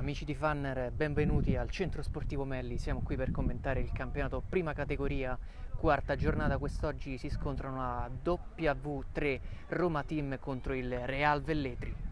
Amici di Fanner, benvenuti al Centro Sportivo Melli. Siamo qui per commentare il campionato prima categoria, quarta giornata. Quest'oggi si scontrano la W3 Roma Team contro il Real Velletri.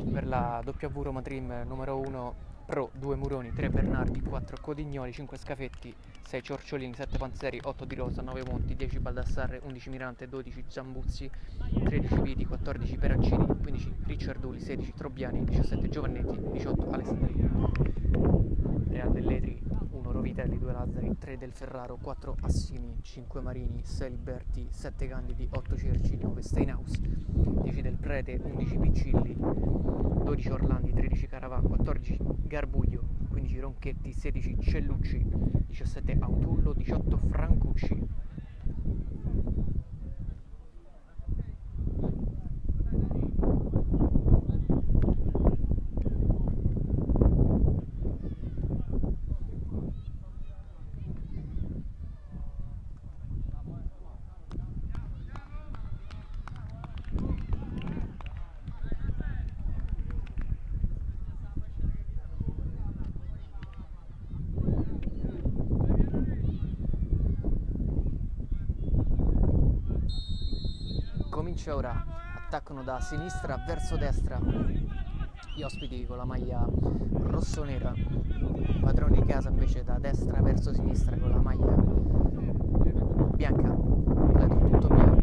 Per la W Roma Team numero 1 Pro 2 Muroni, 3 Bernardi, 4 Codignoli, 5 Scafetti, 6 Ciorciolini, 7 Panzeri, 8 Di Rosa, 9 Monti, 10 Baldassarre, 11 Mirante, 12 Zambuzzi, 13 Viti, 14 Peraccini, 15 Ricciarduli, 16 Trobbiani, 17 Giovannetti, 18 Alessandrini. Real Velletri 1 Rovitelli, 2 Lazzari, 3 Del Ferraro, 4 Assini, 5 Marini, 6 Liberti, 7 Candidi, 8 Cerci, 9 Steinhaus, 10 Del Prete, 11 Piccilli, 12 Orlandi, 13 Caravà, 14 Garbuglio, 15 Ronchetti, 16 Cellucci, 17 Autullo, 18 Francucci. Comincia ora, attaccano da sinistra verso destra gli ospiti con la maglia rossonera, padroni di casa invece da destra verso sinistra con la maglia bianca, completo tutto bianco.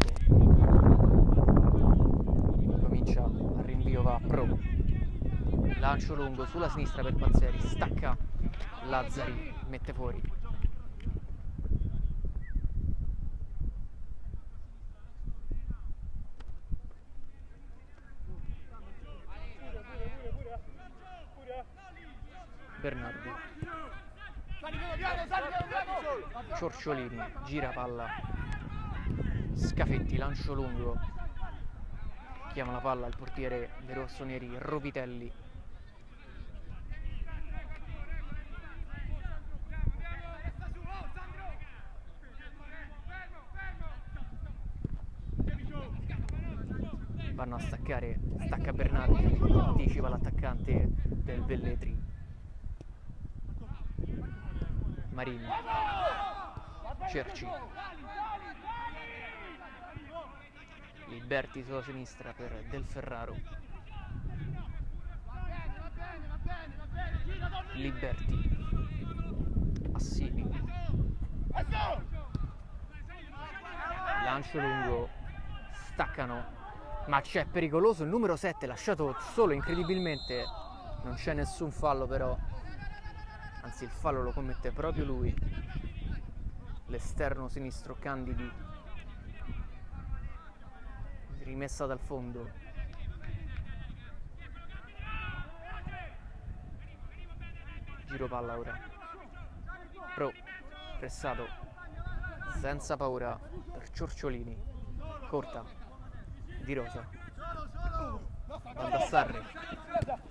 Comincia, al rinvio va Pro, lancio lungo sulla sinistra per Panzeri, stacca Lazzari, mette fuori. Bernardi, Ciorciolini, gira palla, Scafetti, lancio lungo, chiama la palla il portiere dei rossoneri Rovitelli. Vanno a staccare, stacca Bernardi, anticipa l'attaccante del Velletri. Marini, Cerci, Liberti sulla sinistra per Del Ferraro, Liberti, Assini, lancio lungo, staccano, ma c'è pericoloso il numero 7, lasciato solo incredibilmente, non c'è nessun fallo però. Anzi, il fallo lo commette proprio lui, l'esterno sinistro Candidi, rimessa dal fondo. Giro palla ora. Pro, pressato, senza paura per Ciorciolini, corta, Di Rosa, Baldassarre,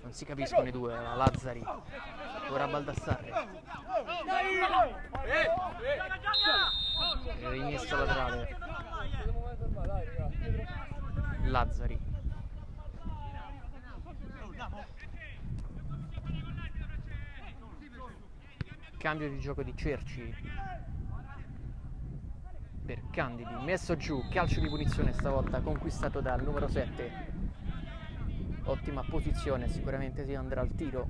non si capiscono i due, Lazzari, ora Baldassarre, rimessa laterale, Lazzari, cambio di gioco di Cerci per Candidi, messo giù, calcio di punizione stavolta conquistato dal numero 7. Ottima posizione, sicuramente si andrà al tiro.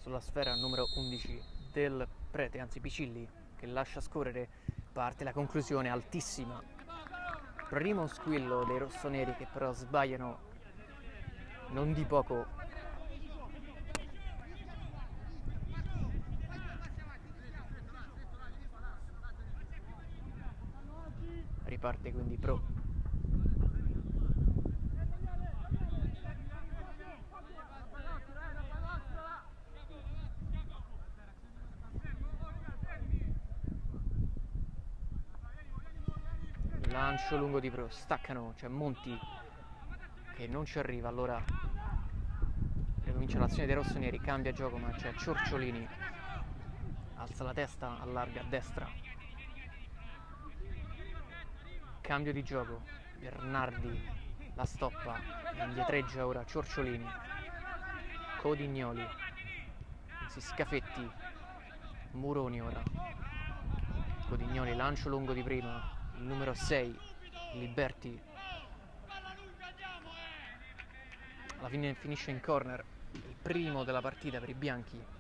Sulla sfera numero 11 del Prete, anzi Piccilli, che lascia scorrere Parte la conclusione altissima. Primo squillo dei rossoneri che però sbagliano non di poco. Riparte quindi Pro. Lancio lungo di Pro, staccano, c'è Monti che non ci arriva, allora ricomincia l'azione dei rossoneri, cambia gioco ma c'è Ciorciolini, alza la testa, allarga a destra, cambio di gioco, Bernardi la stoppa, indietreggia ora Ciorciolini, Codignoli, anzi Scafetti, Muroni ora, Codignoli, lancio lungo di prima, il numero 6, Liberti, alla fine finisce in corner, il primo della partita per i bianchi.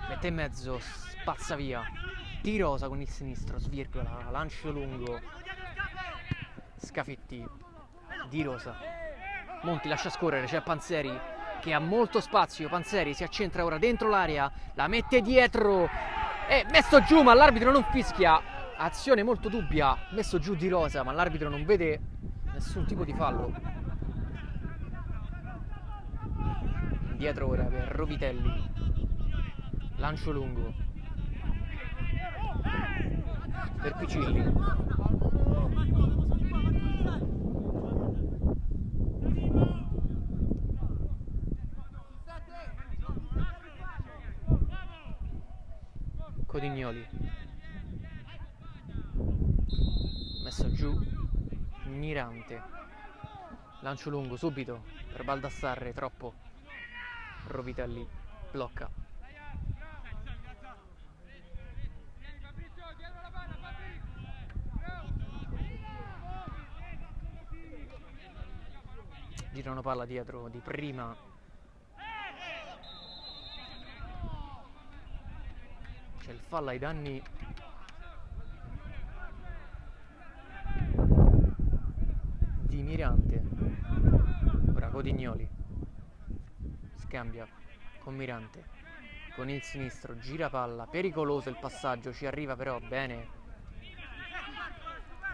Mette in mezzo, spazza via, Di Rosa con il sinistro, svirgola, lancio lungo, Scafetti, Di Rosa, Monti lascia scorrere, c'è Panzeri che ha molto spazio, Panzeri si accentra ora dentro l'area, la mette dietro, e messo giù ma l'arbitro non fischia, azione molto dubbia, messo giù Di Rosa ma l'arbitro non vede nessun tipo di fallo. Indietro ora per Rovitelli, lancio lungo per Picilli, Codignoli, messo giù Mirante, lancio lungo subito per Baldassarre, troppo, Rovitelli blocca, girano palla dietro di prima, c'è il fallo ai danni di Mirante, ora Codignoli scambia con Mirante, con il sinistro, gira palla, pericoloso il passaggio, ci arriva però bene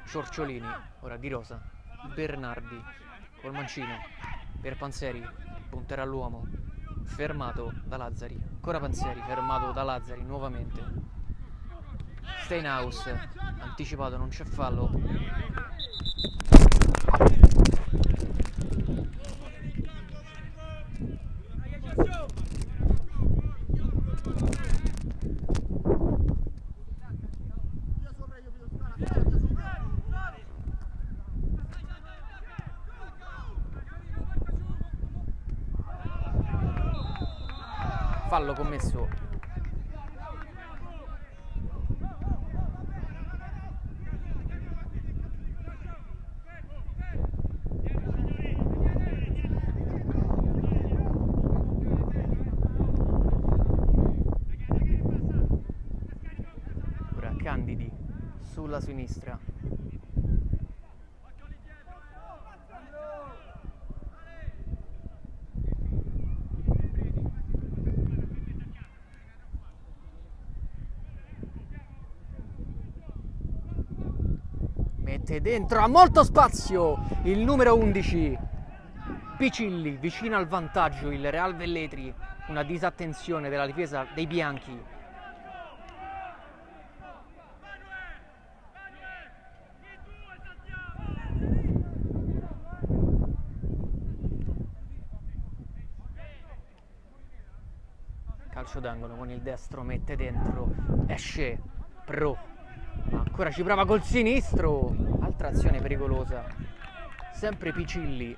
Ciorciolini, ora Di Rosa, Bernardi col mancino per Panzeri, punterà all'uomo, fermato da Lazzari, ancora Panzeri, fermato da Lazzari nuovamente, Steinhaus, anticipato, non c'è fallo, fallo commesso ora Candidi sulla sinistra, mette dentro, ha molto spazio il numero 11 Picilli, vicino al vantaggio il Real Velletri, una disattenzione della difesa dei bianchi. Calcio d'angolo con il destro, mette dentro, esce Pro, ma ancora ci prova col sinistro, altra azione pericolosa, sempre Picilli,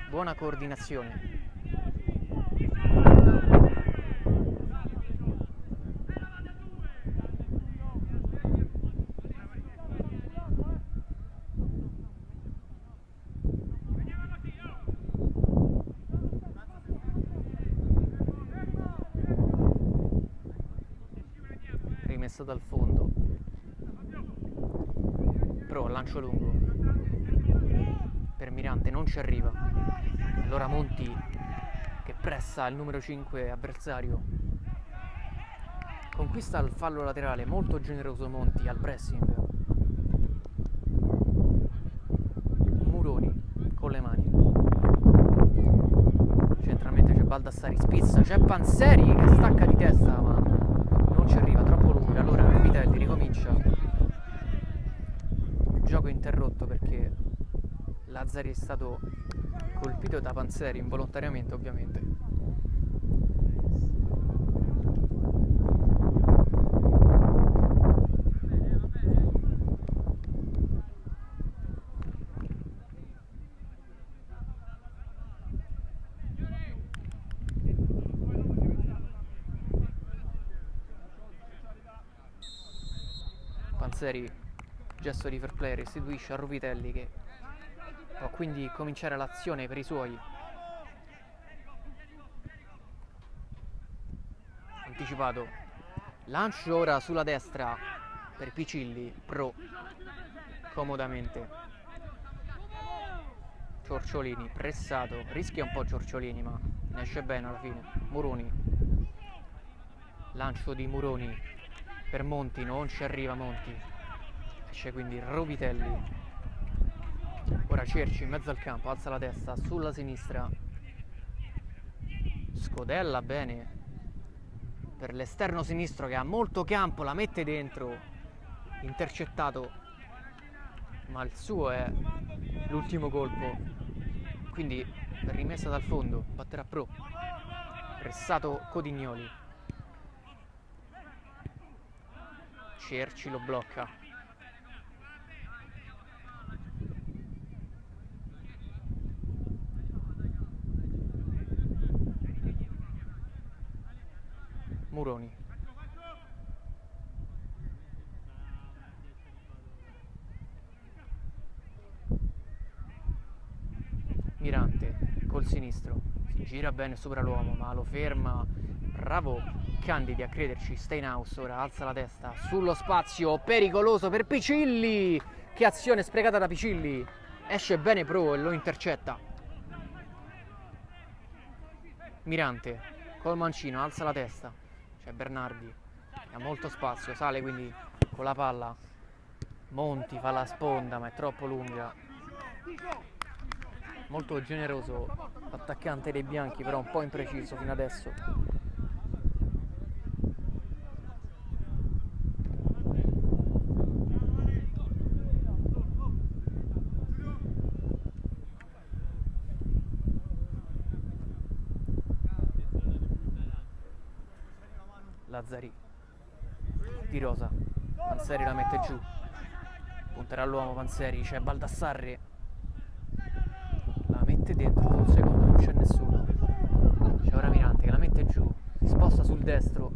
buona coordinazione, rimessa dal fondo. Pro, lancio lungo per Mirante, non ci arriva. Allora Monti che pressa il numero 5 avversario, conquista il fallo laterale, molto generoso Monti al pressing. Muroni con le mani, centralmente c'è Baldassari, spizza, c'è Panzeri che stacca di testa ma non ci arriva, troppo lunga. Allora Vitelli ricomincia, gioco interrotto perché Lazzari è stato colpito da Panzeri involontariamente, ovviamente. Panzeri, gesto di fair play, restituisce a Ruvitelli che può quindi cominciare l'azione per i suoi. Anticipato, lancio ora sulla destra per Picilli, Pro comodamente. Ciorciolini pressato, rischia un po' Ciorciolini ma ne esce bene alla fine. Muroni, lancio di Muroni per Monti, non ci arriva Monti, esce quindi Ruvitelli. Ora Cerci in mezzo al campo, alza la testa sulla sinistra, scodella bene per l'esterno sinistro che ha molto campo, la mette dentro, intercettato, ma il suo è l'ultimo colpo, quindi rimessa dal fondo, batterà Pro, pressato Codignoli, Cerci lo blocca. Muroni, Mirante col sinistro, si gira bene sopra l'uomo ma lo ferma, bravo Candidi a crederci. Steinhaus ora alza la testa sullo spazio, pericoloso per Picilli, che azione sprecata da Picilli, esce bene Pro e lo intercetta. Mirante col mancino alza la testa, c'è Bernardi, ha molto spazio, sale quindi con la palla, Monti fa la sponda ma è troppo lunga. Molto generoso l'attaccante dei bianchi, però un po' impreciso fino adesso. Lazzari di Rosa, Panzeri la mette giù, punterà all'uomo Panzeri, c'è Baldassarri, la mette dentro, sul secondo non c'è nessuno, c'è ora Mirante che la mette giù, si sposta sul destro,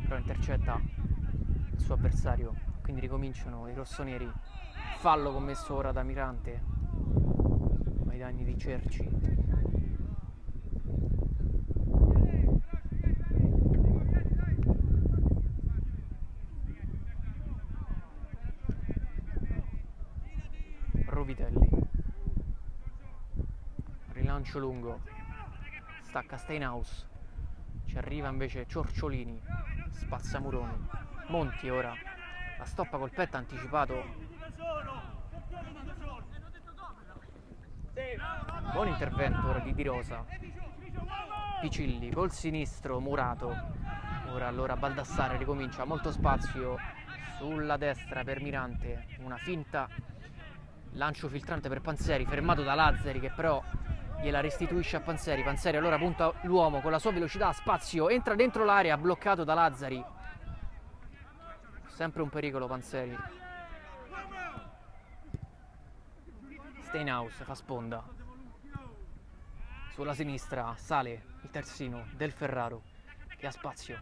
però intercetta il suo avversario, quindi ricominciano i rossoneri. Fallo commesso ora da Mirante ai danni di Cerci. Ruvitelli, rilancio lungo, stacca Steinhaus, ci arriva invece Ciorciolini, spazza Muroni, Monti ora la stoppa col petto anticipato, buon intervento ora di Di Rosa. Picilli col sinistro, murato, ora allora Baldassarri ricomincia, molto spazio sulla destra per Mirante, una finta, lancio filtrante per Panzeri, fermato da Lazzari che però gliela restituisce a Panzeri. Panzeri allora punta l'uomo con la sua velocità, spazio, entra dentro l'area, bloccato da Lazzari, sempre un pericolo Panzeri. Steinhaus fa sponda sulla sinistra, sale il terzino del Ferraro che ha spazio.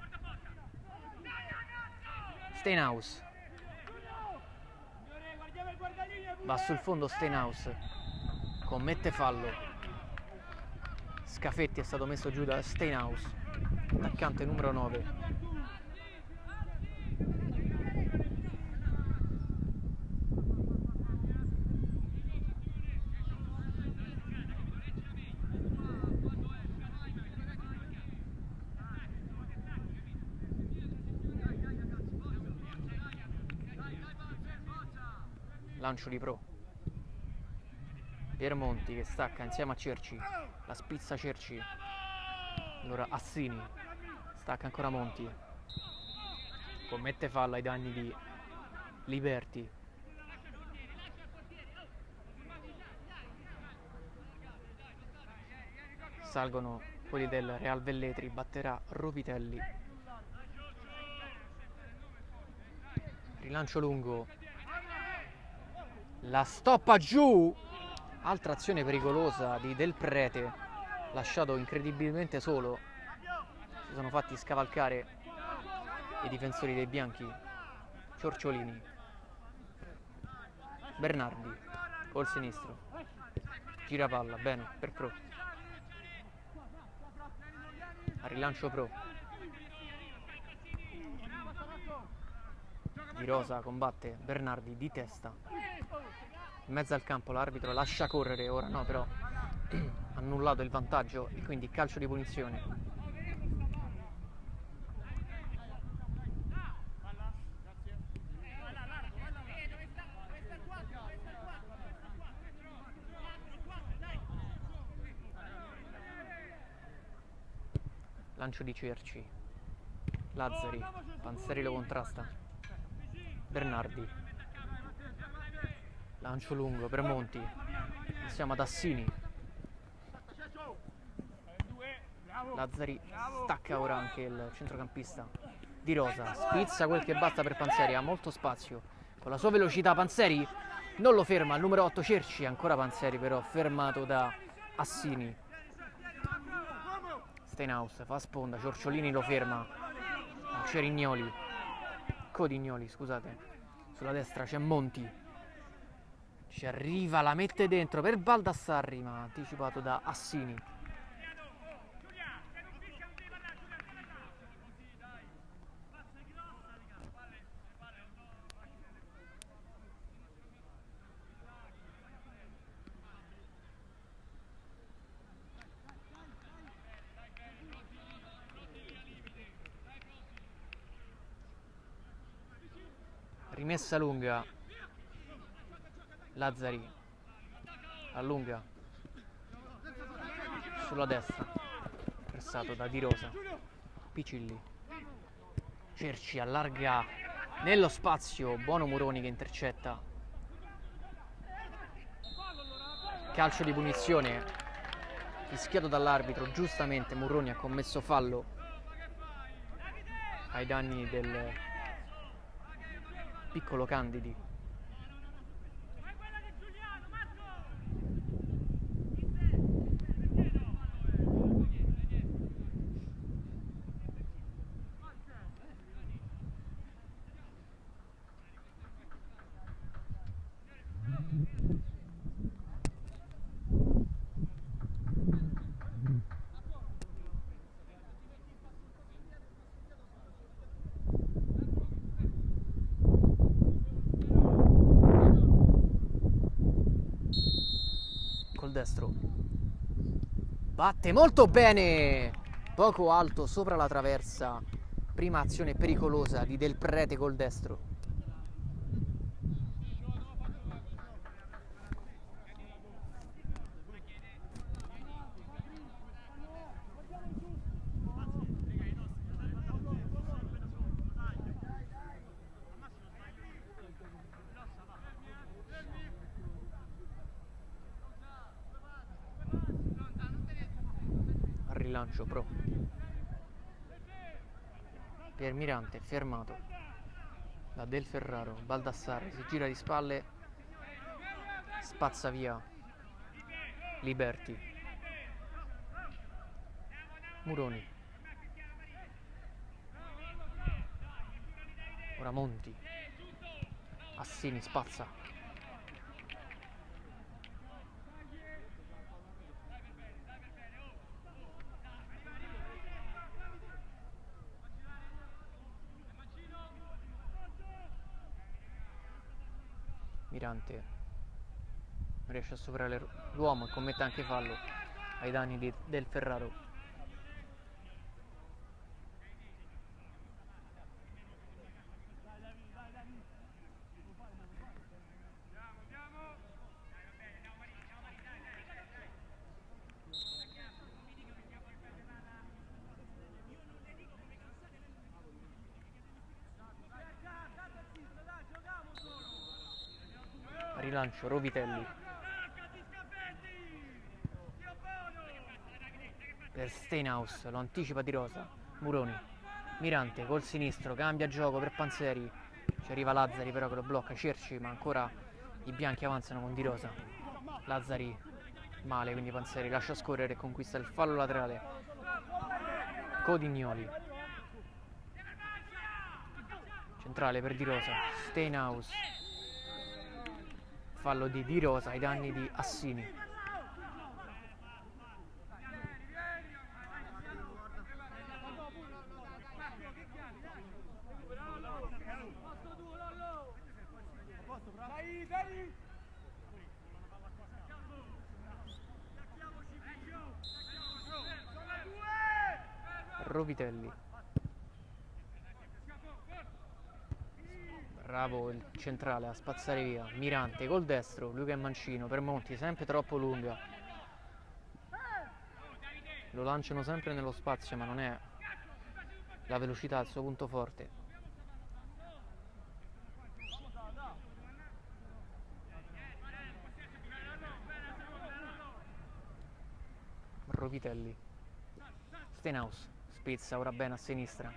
Steinhaus va sul fondo, Steinhaus commette fallo, Scafetti è stato messo giù da Steinhaus, attaccante numero 9. lancio di Pro. Piermonti che stacca insieme a Cerci, la spizza Cerci. Allora Assini, stacca ancora Monti, commette fallo ai danni di Liberti. Salgono quelli del Real Velletri, batterà Rovitelli. Rilancio lungo, la stoppa giù, altra azione pericolosa di Del Prete, lasciato incredibilmente solo. Si sono fatti scavalcare i difensori dei bianchi. Ciorciolini, Bernardi col sinistro, gira palla, bene per Pro, a rilancio Pro, Di Rosa combatte Bernardi di testa, in mezzo al campo l'arbitro lascia correre, ora no però annullato il vantaggio e quindi calcio di punizione. Lancio di Cerci, Lazzari, Panzeri lo contrasta, Bernardi, lancio lungo per Monti, siamo ad Assini, Lazzari stacca ora anche il centrocampista. Di Rosa spizza quel che basta per Panzeri, ha molto spazio, con la sua velocità Panzeri non lo ferma, il numero 8 Cerci, ancora Panzeri però fermato da Assini. Steinhaus fa sponda, Ciorciolini lo ferma, Cerignoli, Codignoli scusate, sulla destra c'è Monti, ci arriva, la mette dentro per Baldassarri ma anticipato da Assini. Rimessa lunga, Lazzari allunga sulla destra, pressato da Di Rosa, Picilli, Cerci allarga nello spazio, buono Muroni che intercetta, calcio di punizione fischiato dall'arbitro, giustamente Muroni ha commesso fallo ai danni del piccolo Candidi. Col destro batte molto bene, poco alto sopra la traversa, prima azione pericolosa di Del Prete col destro. Rilancio Pro, Piermirante fermato da Del Ferraro, Baldassarri si gira di spalle, spazza via Liberti, Muroni, ora Monti, Assini spazza, Mirante non riesce a superare l'uomo e commette anche fallo ai danni di Del Ferraro. rilancio Rovitelli per Steinhaus, lo anticipa Di Rosa, Muroni, Mirante col sinistro, cambia gioco per Panzeri, ci arriva Lazzari però che lo blocca, Cerci, ma ancora i bianchi avanzano con Di Rosa, Lazzari male, quindi Panzeri lascia scorrere e conquista il fallo laterale. Codignoli, centrale per Di Rosa, Steinhaus, fallo di Di Rosa ai danni di Assini. Rovitelli, bravo il centrale a spazzare via, Mirante col destro, lui che è mancino, per Monti sempre troppo lunga, lo lanciano sempre nello spazio ma non è la velocità il suo punto forte. Rovitelli, Steinhaus spezza ora bene a sinistra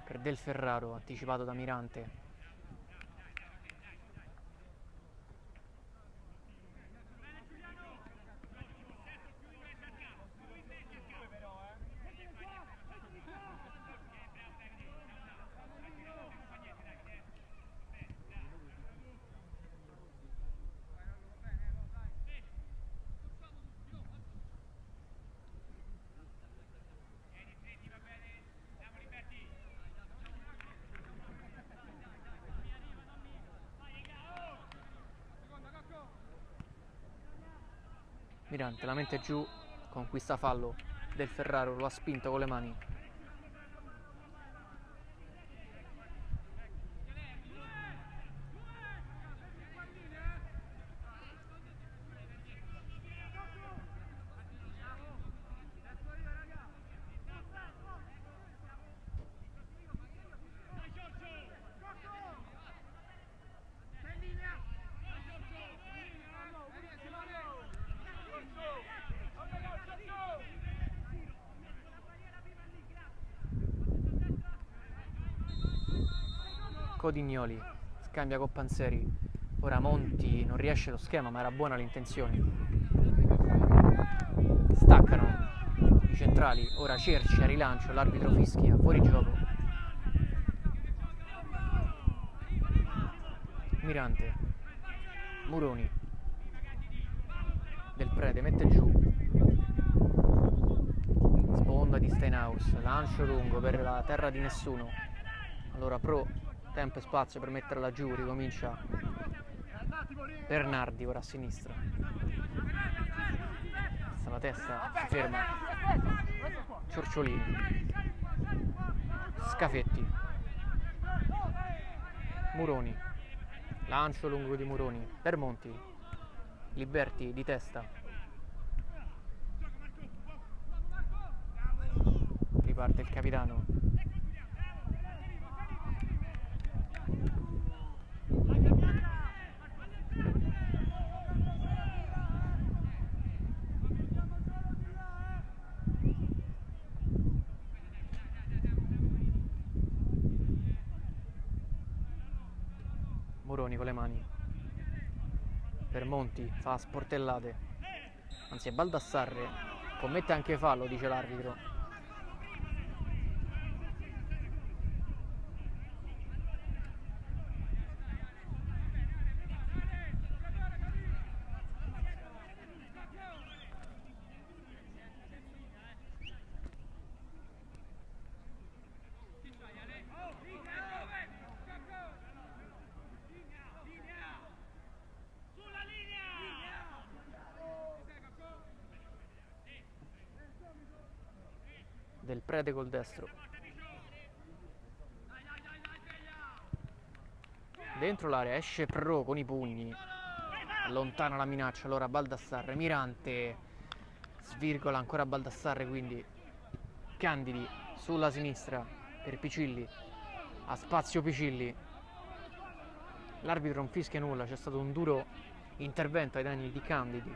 per Del Ferraro, anticipato da Mirante. Mirante la mente giù, conquista fallo, Del Ferraro lo ha spinto con le mani. Codignoli scambia con Panzeri, ora Monti non riesce lo schema ma era buona l'intenzione, staccano i centrali, ora Cerci a rilancio, l'arbitro fischia, fuori gioco. Mirante, Muroni, Del Prete mette giù, sponda di Steinhaus, lancio lungo per la terra di nessuno, allora Pro tempo e spazio per metterla giù, ricomincia Bernardi ora a sinistra, la testa, si ferma, Ciorciolini, Scafetti, Muroni, lancio lungo di Muroni per Monti, Liberti di testa, riparte il capitano, Muroni con le mani per Monti, fa sportellate, anzi è Baldassarre, commette anche fallo, dice l'arbitro. Del Prete col destro, dentro l'area esce Pro con i pugni, allontana la minaccia, allora Baldassarre, Mirante svirgola ancora Baldassarre, quindi Candidi sulla sinistra per Picilli, a spazio Picilli, L'arbitro non fischia nulla, c'è stato un duro intervento ai danni di Candidi.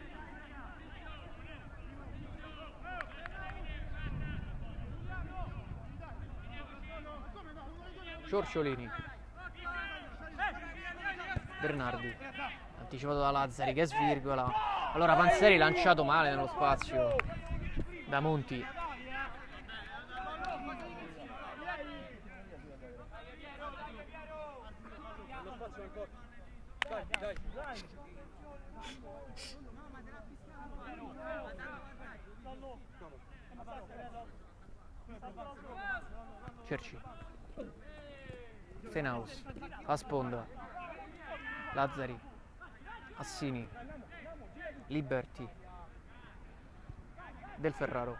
Ciorciolini, Bernardi, anticipato da Lazzari che svirgola. Allora Panzeri lanciato male nello spazio da Monti. Cerci, Fenaus, a sponda, Lazzari, Assini, Liberty, Del Ferraro,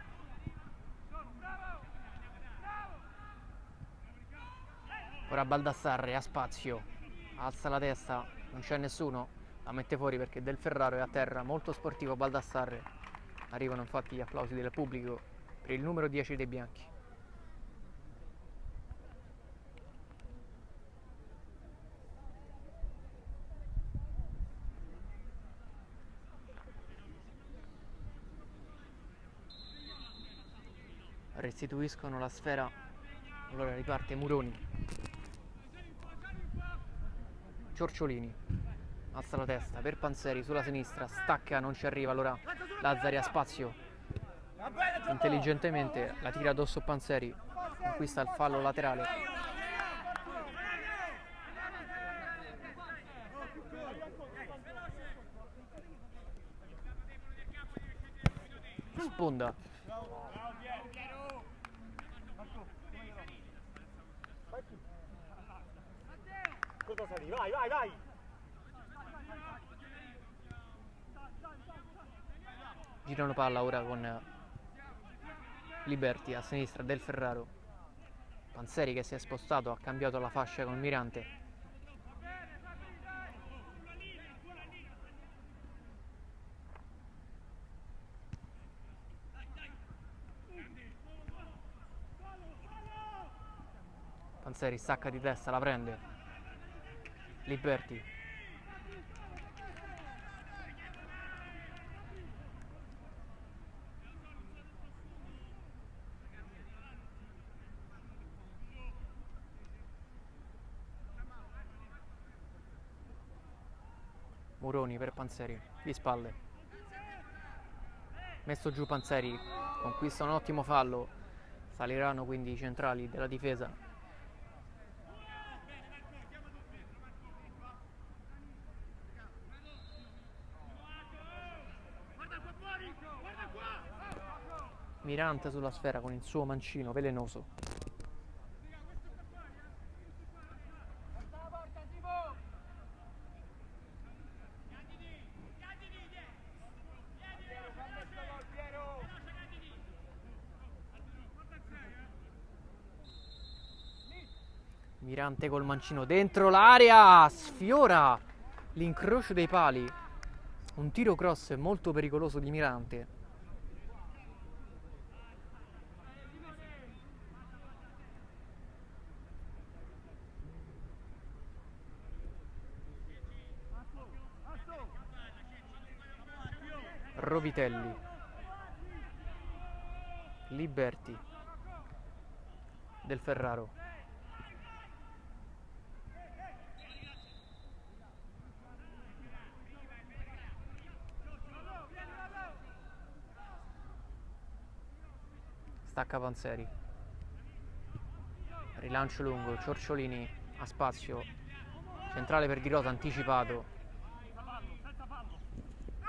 ora Baldassarre a spazio, alza la testa, non c'è nessuno, la mette fuori perché Del Ferraro è a terra, molto sportivo Baldassarre. Arrivano infatti gli applausi del pubblico per il numero 10 dei bianchi. Restituiscono la sfera, allora riparte Muroni. Ciorciolini, alza la testa per Panzeri sulla sinistra, stacca, non ci arriva, allora Lazzari a spazio, intelligentemente la tira addosso Panzeri, conquista il fallo laterale. Sponda. Vai, vai, vai! Girano palla ora con Liberty a sinistra, Del Ferraro. Panzeri che si è spostato, ha cambiato la fascia con Mirante. Panzeri stacca di testa, la prende. Liberty. Muroni per Panzeri, di spalle. Messo giù Panzeri, conquista un ottimo fallo. Saliranno quindi i centrali della difesa. Mirante sulla sfera con il suo mancino velenoso. Mirante col mancino dentro l'area, sfiora l'incrocio dei pali. Un tiro cross molto pericoloso di Mirante. Rovitelli, Liberty, Del Ferraro, stacca Panzeri, rilancio lungo, Ciorciolini a spazio, centrale per Di Rosa anticipato.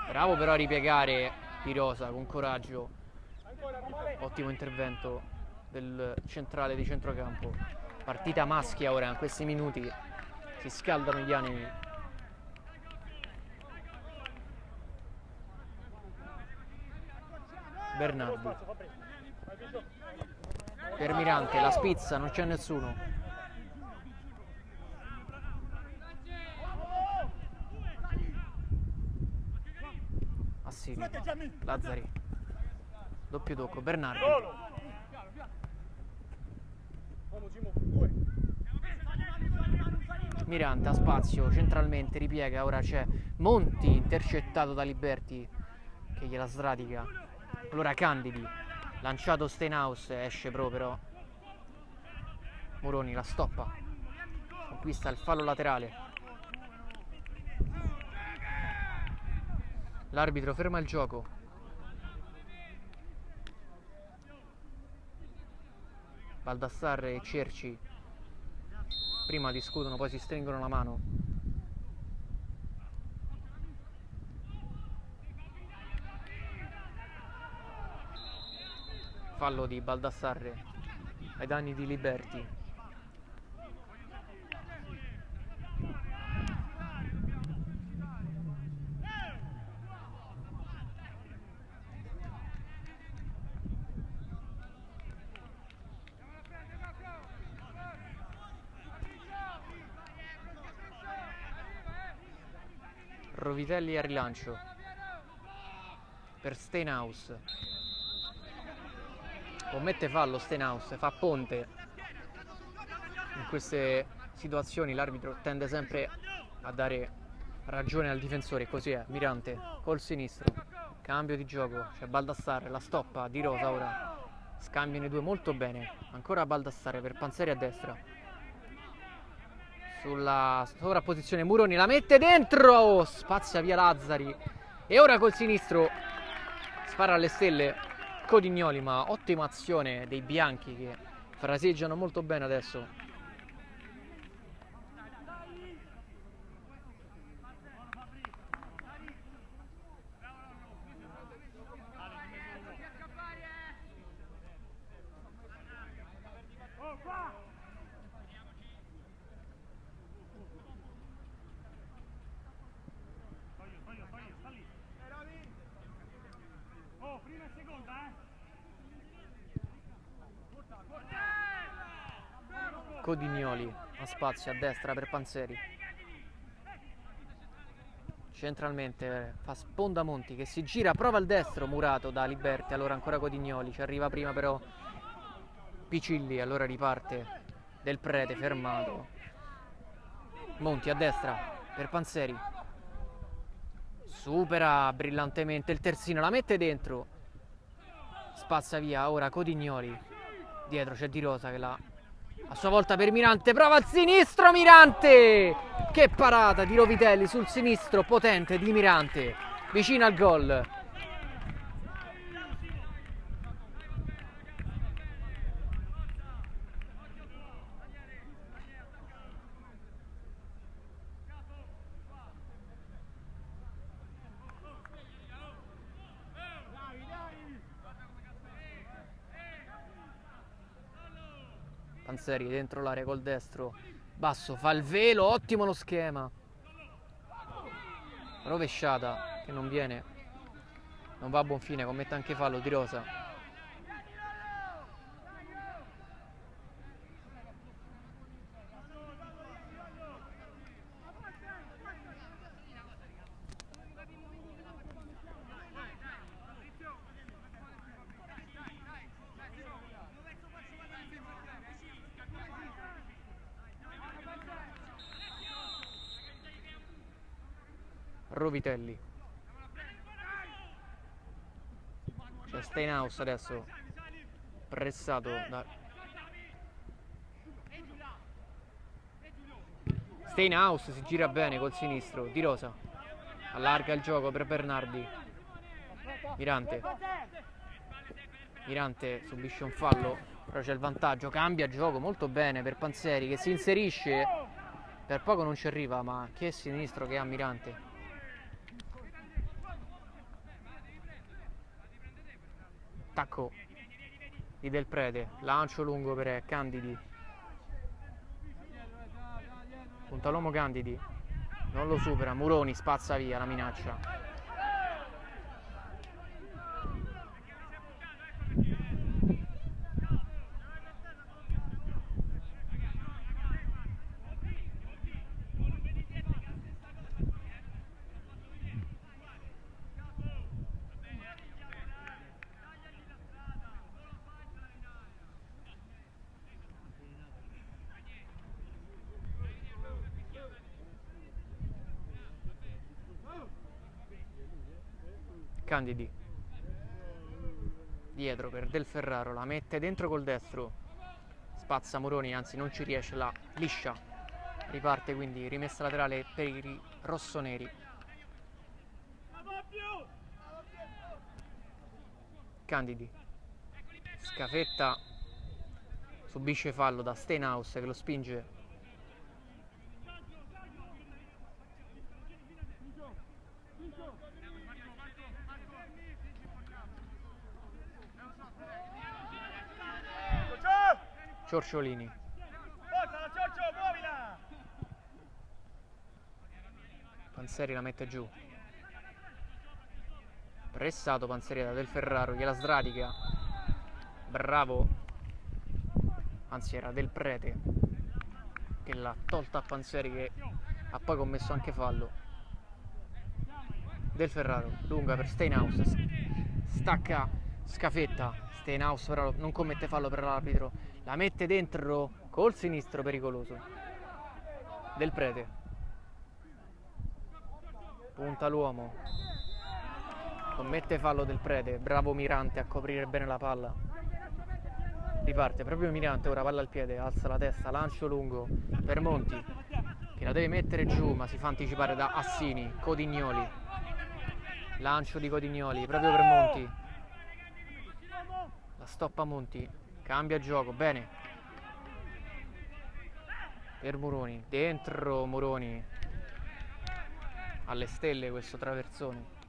Bravo però a ripiegare Di Rosa con coraggio. Ottimo intervento del centrale di centrocampo. Partita maschia ora in questi minuti. Si scaldano gli animi. Bernardi. Per Mirante, la spizza, non c'è nessuno. Assini, Lazzari, doppio tocco, Bernardi, Mirante ha spazio, centralmente ripiega, ora c'è Monti intercettato da Liberti che gliela sradica. Allora Candidi, lanciato Steinhaus, esce proprio. Moroni la stoppa, conquista il fallo laterale. L'arbitro ferma il gioco. Baldassarre e Cerci prima discutono, poi si stringono la mano. Fallo di Baldassarre ai danni di Liberti. Rovitelli al rilancio per Steinhaus. Commette fallo Steinhaus, fa ponte. In queste situazioni l'arbitro tende sempre a dare ragione al difensore, così è. Mirante col sinistro, cambio di gioco, c'è Baldassarre, la stoppa di Rosa ora. Scambiano i due molto bene, ancora Baldassarre per Panzeri a destra. Sulla sovrapposizione Muroni, la mette dentro, spazia via Lazzari e ora col sinistro spara alle stelle Codignoli, ma ottima azione dei bianchi che fraseggiano molto bene adesso. Prima e seconda, Codignoli ha spazio a destra per Panzeri. Centralmente fa sponda Monti che si gira, prova il destro, murato da Liberti. Allora ancora Codignoli, ci arriva prima però Picilli, allora riparte Del Prete fermato. Monti a destra per Panzeri, supera brillantemente il terzino, la mette dentro, spazza via ora Codignoli. Dietro c'è Di Rosa che la a sua volta per Mirante, prova al sinistro Mirante, che parata di Rovitelli sul sinistro potente di Mirante, vicino al gol. Panzeri dentro l'area col destro, basso, fa il velo, ottimo lo schema. Rovesciata che non viene, non va a buon fine, commette anche fallo Di Rosa. Rovitelli, c'è Steinhaus adesso pressato da Steinhaus, si gira bene col sinistro. Di Rosa allarga il gioco per Bernardi. Mirante subisce un fallo, però c'è il vantaggio, cambia gioco molto bene per Panzeri che si inserisce, per poco non ci arriva, ma che sinistro che ha Mirante. Tacco di Del Prete, lancio lungo per Candidi, punta l'uomo Candidi, non lo supera, Muroni spazza via la minaccia. Candidi, dietro per Del Ferraro, la mette dentro col destro, spazza Moroni, anzi non ci riesce, la liscia, riparte quindi rimessa laterale per i rossoneri. Candidi, Scafetta, subisce fallo da Steinhaus che lo spinge. Ciorciolini, Panzeri la mette giù, pressato Panzeri da Del Ferraro, gliela sradica, bravo, anzi era Del Prete che l'ha tolta a Panzeri, che ha poi commesso anche fallo. Del Ferraro, lunga per Steinhaus, stacca Scafetta, Steinhaus però non commette fallo per l'arbitro, la mette dentro col sinistro, pericoloso. Del Prete, punta l'uomo, commette fallo Del Prete, bravo Mirante a coprire bene la palla, riparte proprio Mirante, ora palla al piede, alza la testa, lancio lungo per Monti che la deve mettere giù ma si fa anticipare da Assini. Codignoli, lancio di Codignoli proprio per Monti, la stoppa Monti, cambia gioco, bene per Moroni, dentro Moroni, alle stelle questo traversone.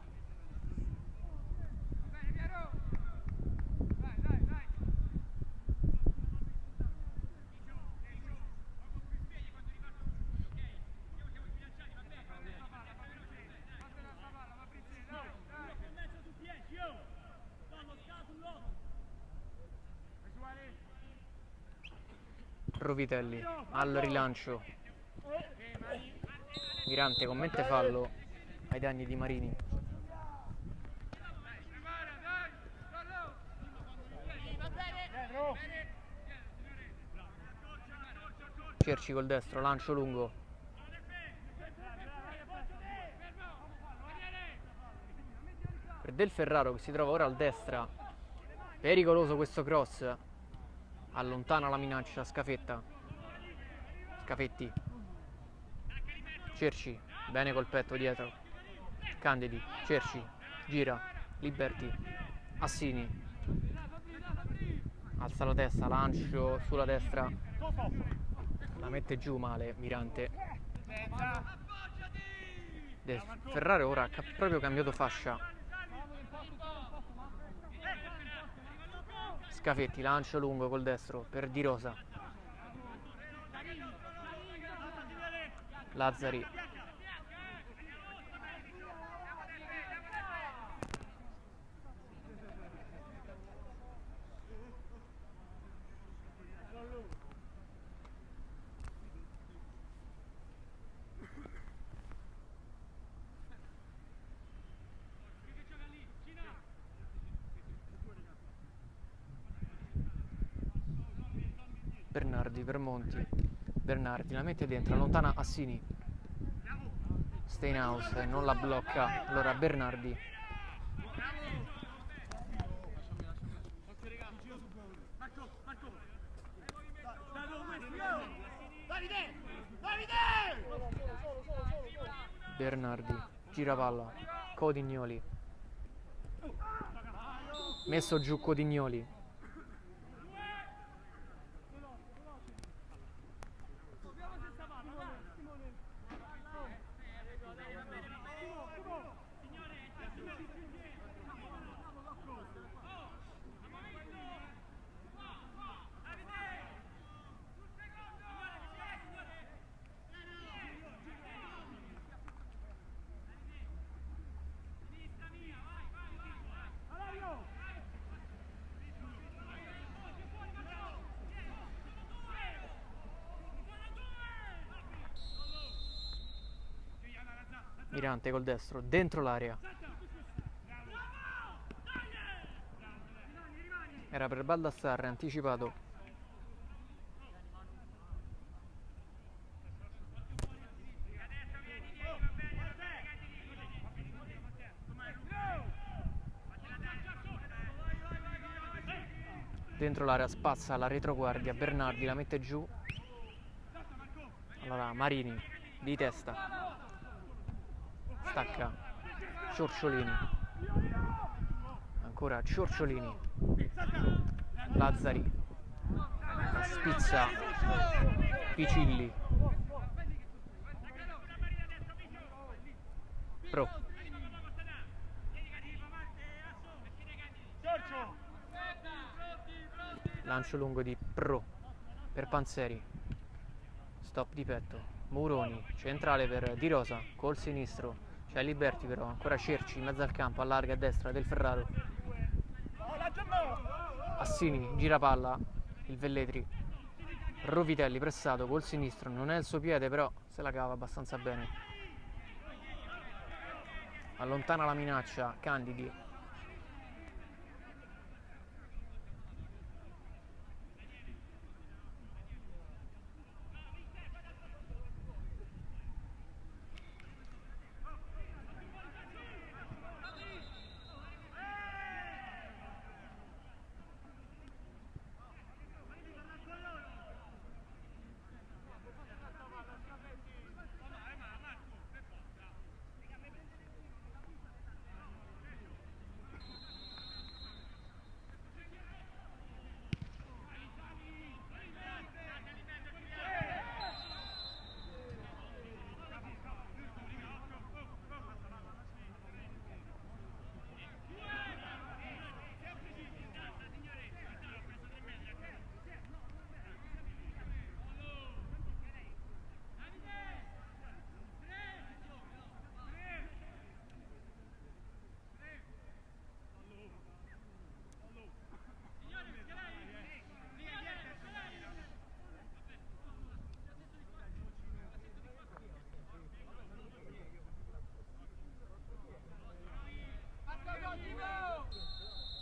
Rovitelli al rilancio, Mirante commette fallo ai danni di Marini. Cerci col destro, lancio lungo, per Del Ferraro che si trova ora a destra, pericoloso questo cross, allontana la minaccia Scafetta, Scafetti, Cerci, bene col petto dietro, Candidi, Cerci, gira, Liberti, Assini, alza la testa, lancio sulla destra, la mette giù male Mirante. Del Ferraro ora ha proprio cambiato fascia. Scafetti, lancio lungo col destro per Di Rosa, Lazzari, Bernardi per Monti, Bernardi la mette dentro, allontana Assini, Steinhaus non la blocca, allora Bernardi, Bernardi, gira palla, Codignoli, messo giù Codignoli, Mirante col destro, dentro l'area, era per Baldassarre, anticipato, dentro l'area, spazza la retroguardia, Bernardi la mette giù. Allora Marini di testa, stacca Ciorciolini, ancora Ciorciolini, Lazzari, spizza Picilli, Pro, lancio lungo di Pro per Panzeri, stop di petto, Muroni, centrale per Di Rosa, col sinistro, c'è Liberti però, ancora Cerci in mezzo al campo, allarga a destra Del Ferraro, Assini, gira palla, il Velletri, Rovitelli pressato col sinistro, non è il suo piede però se la cava abbastanza bene, allontana la minaccia, Candidi,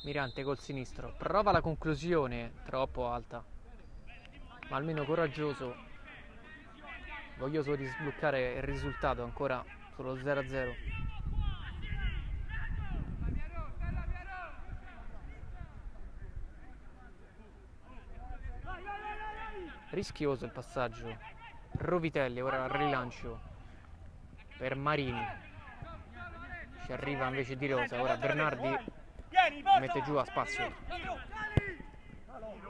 Mirante col sinistro, prova la conclusione, troppo alta, ma almeno coraggioso, voglioso di sbloccare il risultato, ancora sullo 0-0. Rischioso il passaggio, Rovitelli ora al rilancio per Marini, ci arriva invece Di Rosa, ora Bernardi mette giù a spazio,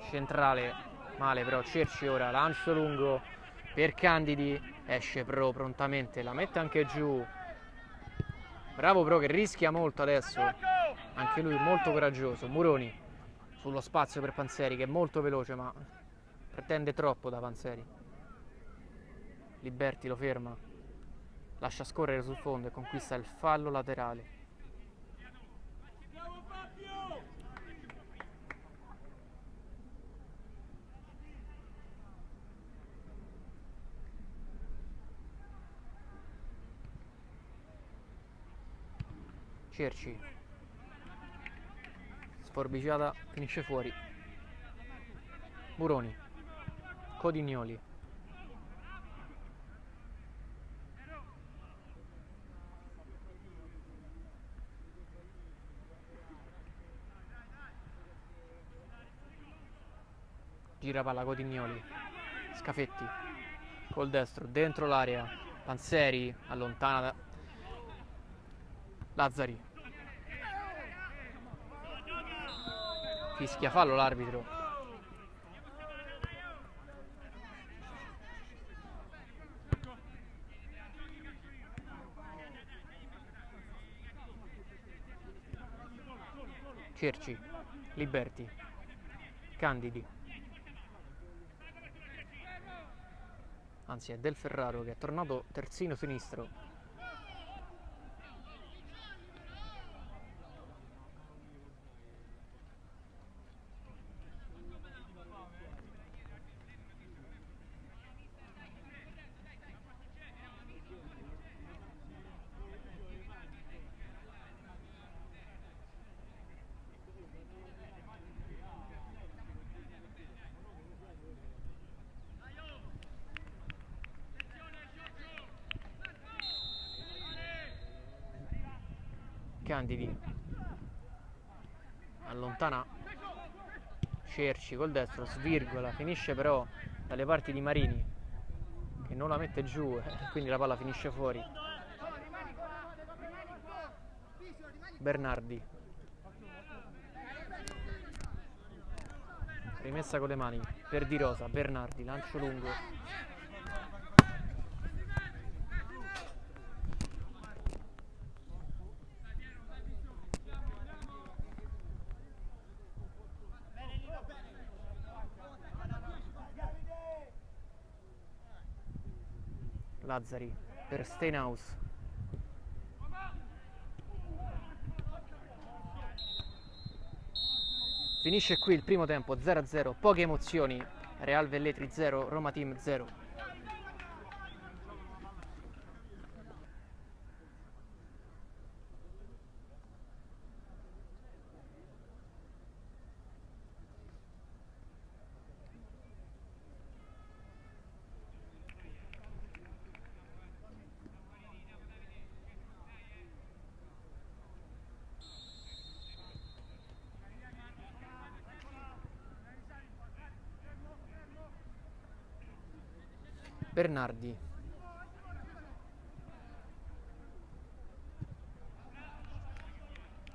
centrale male però Cerci, ora lancio lungo per Candidi, esce Pro prontamente, la mette anche giù, bravo Pro che rischia molto adesso, anche lui molto coraggioso, Muroni sullo spazio per Panzeri che è molto veloce ma pretende troppo da Panzeri, Liberti lo ferma, lascia scorrere sul fondo e conquista il fallo laterale. Cerci, sforbiciata, finisce fuori, Muroni, Codignoli, gira palla Codignoli, Scafetti, col destro, dentro l'area, Panzeri, allontana da Lazzari, fischia fallo l'arbitro, Cerci, Liberti, Candidi, anzi è Del Ferraro che è tornato terzino sinistro, Candidi allontana Cerci col destro, svirgola, finisce però dalle parti di Marini, che non la mette giù, quindi la palla finisce fuori. Bernardi, rimessa con le mani per Di Rosa. Bernardi, lancio lungo, Lazzari per Steinhaus. Finisce qui il primo tempo, 0-0, poche emozioni. Real Velletri 0, Roma Team 0. Bernardi,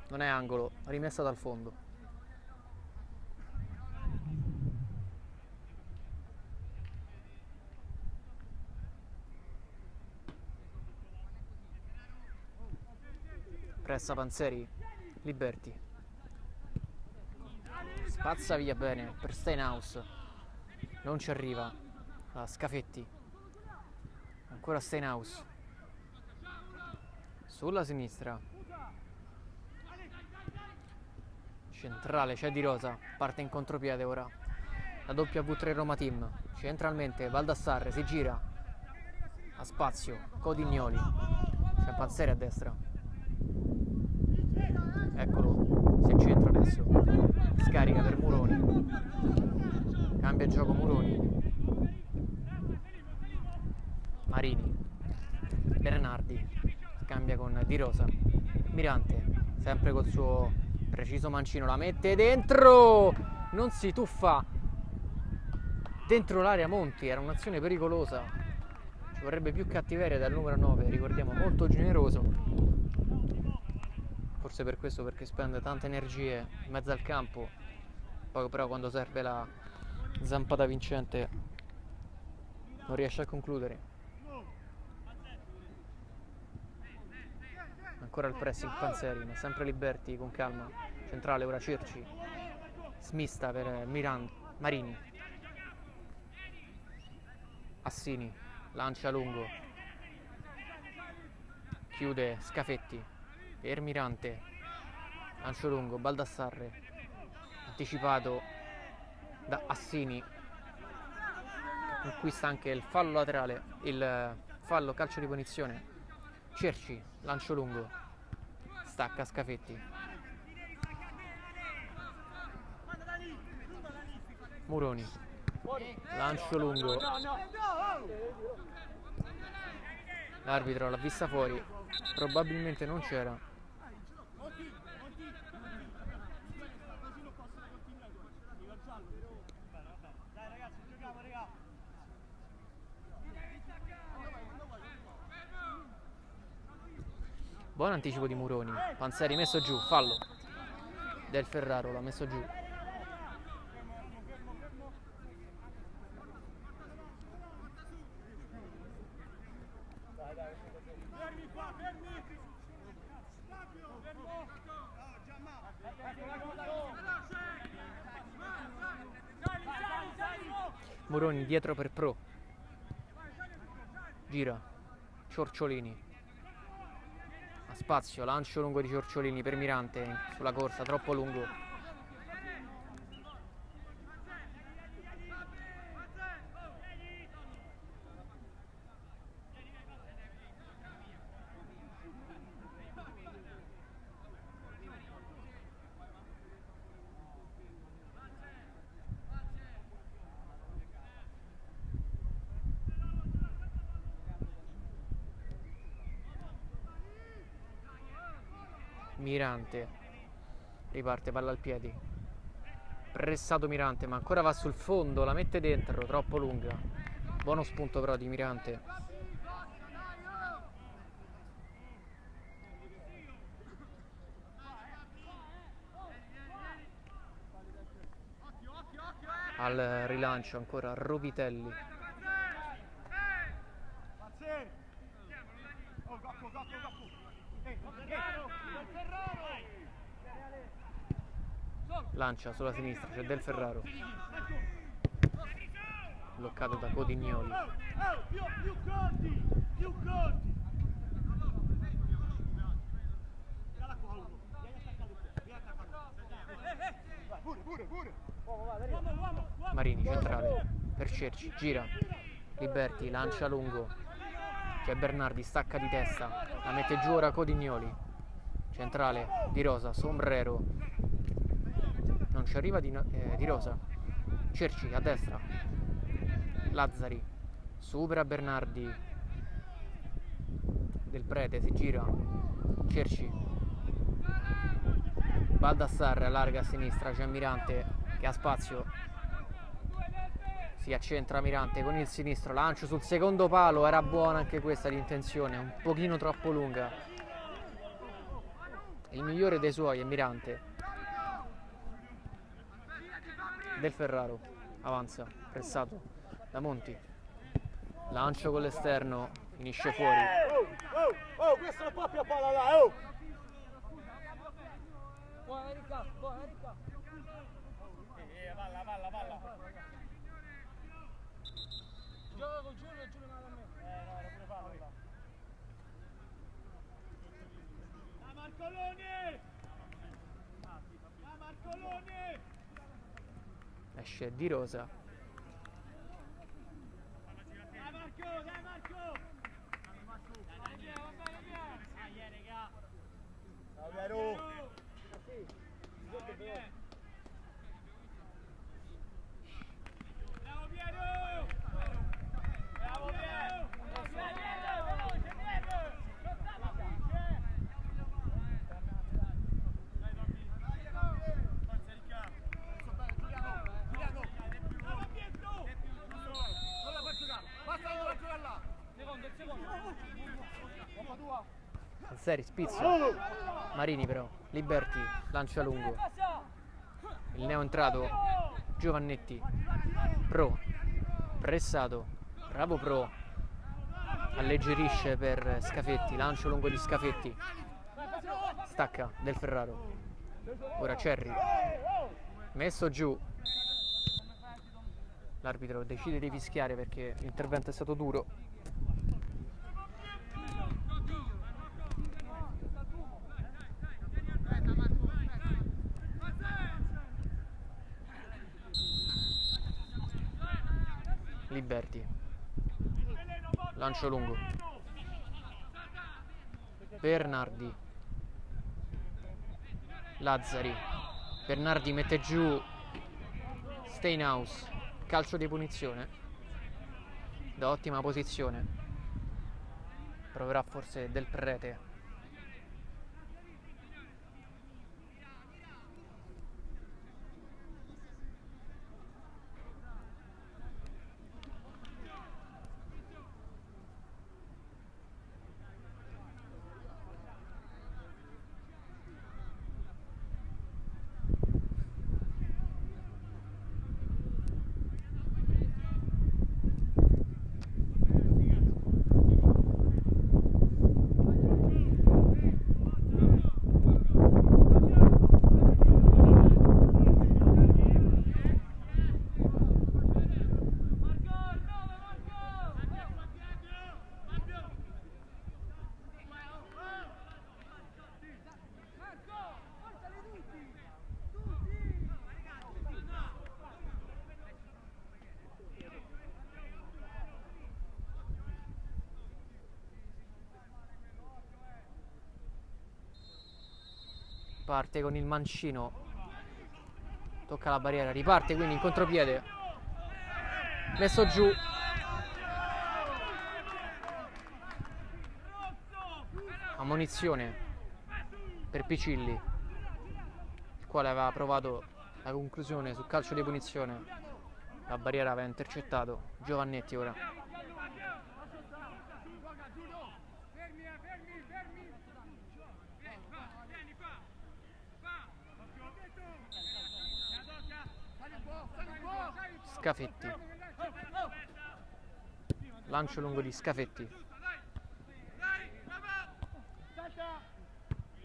non è angolo, rimessa dal fondo. Pressa Panzeri, Liberti, spazza via bene per Steinhaus, non ci arriva. Scafetti, ancora Steinhaus, sulla sinistra, centrale, c'è Di Rosa, parte in contropiede ora la W3 Roma Team, centralmente Baldassarre, si gira, ha spazio, Codignoli, c'è Panzeri a destra, eccolo, si accentra adesso, scarica per Muroni, cambia gioco Muroni, Marini, Bernardi, cambia con Di Rosa, Mirante, sempre col suo preciso mancino, la mette dentro, non si tuffa dentro l'area Monti, era un'azione pericolosa, ci vorrebbe più cattiveria dal numero 9, ricordiamo, molto generoso, forse per questo, perché spende tante energie in mezzo al campo, poi però quando serve la zampata vincente non riesce a concludere. Ancora il pressing Panzeri, ma sempre Liberti con calma, centrale ora Cerci, smista per Marini, Assini, lancia lungo, chiude Scafetti per Mirante, lancio lungo, Baldassarre, anticipato da Assini, che conquista anche il fallo laterale, il fallo calcio di punizione. Cerci, lancio lungo, stacca Scafetti, Muroni, lancio lungo, l'arbitro l'ha vista fuori, probabilmente non c'era. Buon anticipo di Muroni, Panzeri messo giù, fallo del Ferraro, l'ha messo giù. Muroni dietro per Pro, gira, Ciorciolini, a spazio, lancio lungo di Ciorciolini per Mirante, sulla corsa, troppo lungo. Mirante, riparte palla al piedi Pressato Mirante, ma ancora va sul fondo, la mette dentro, troppo lunga. Buono spunto però di Mirante. Al rilancio ancora Rovitelli. Lancia sulla sinistra, c'è Del Ferraro. Bloccato da Codignoli. Marini centrale per Cerci, gira. Liberti, lancia lungo. C'è Bernardi, stacca di testa. La mette giù ora Codignoli. Centrale Di Rosa, Sombrero. Non ci arriva Di Rosa. Cerci a destra. Lazzari supera Bernardi. Del Prete si gira. Cerci. Baldassarre allarga a sinistra. C'è Mirante che ha spazio. Si accentra Mirante con il sinistro. Lancio sul secondo palo. Era buona anche questa di intenzione. Un pochino troppo lunga. Il migliore dei suoi è Mirante. Del Ferraro avanza, pressato da Monti. Lancio con l'esterno, finisce fuori. Oh, questo non può più a palla là, oh! Buona Erika, buona Erika. Valla. Gioca con Giulio e Giulio male a me. No, era pure fallo là. Da Marcoloni! Da Marcoloni! Esce Di Rosa. Dai Marco! Dai, via! Dai, raga! Ciao Piero! Bravo Piero! Bravo Piero! Alzeri, spizza. Marini però. Liberti, lancia lungo. Il neo entrato. Giovannetti. Pro. Pressato. Bravo Pro. Alleggerisce per Scafetti. Lancio lungo di Scafetti. Stacca Del Ferraro. Ora Cerri. Messo giù. L'arbitro decide di fischiare perché l'intervento è stato duro. Liberti. Lancio lungo. Bernardi. Lazzari. Bernardi mette giù Steinhaus. Calcio di punizione. Da ottima posizione. Proverà forse Del Prete. Parte con il mancino. Tocca la barriera, riparte quindi in contropiede. Messo giù. Ammonizione per Picilli, il quale aveva provato La conclusione sul calcio di punizione. La barriera aveva intercettato Giovannetti ora. Scafetti. Lancio lungo di Scafetti.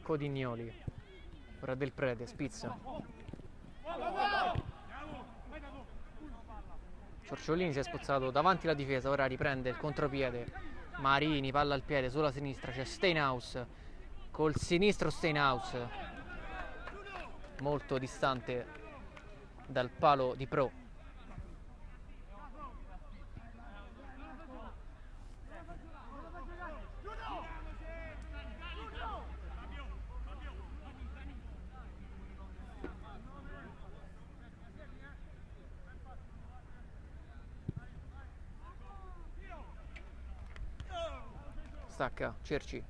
Codignoli. Ora Del Prete, spizza. Ciorciolini si è spozzato davanti alla difesa, ora riprende il contropiede. Marini, palla al piede, sulla sinistra c'è Steinhaus. Col sinistro Steinhaus. Molto distante dal palo di Pro. Stacca, Cerci.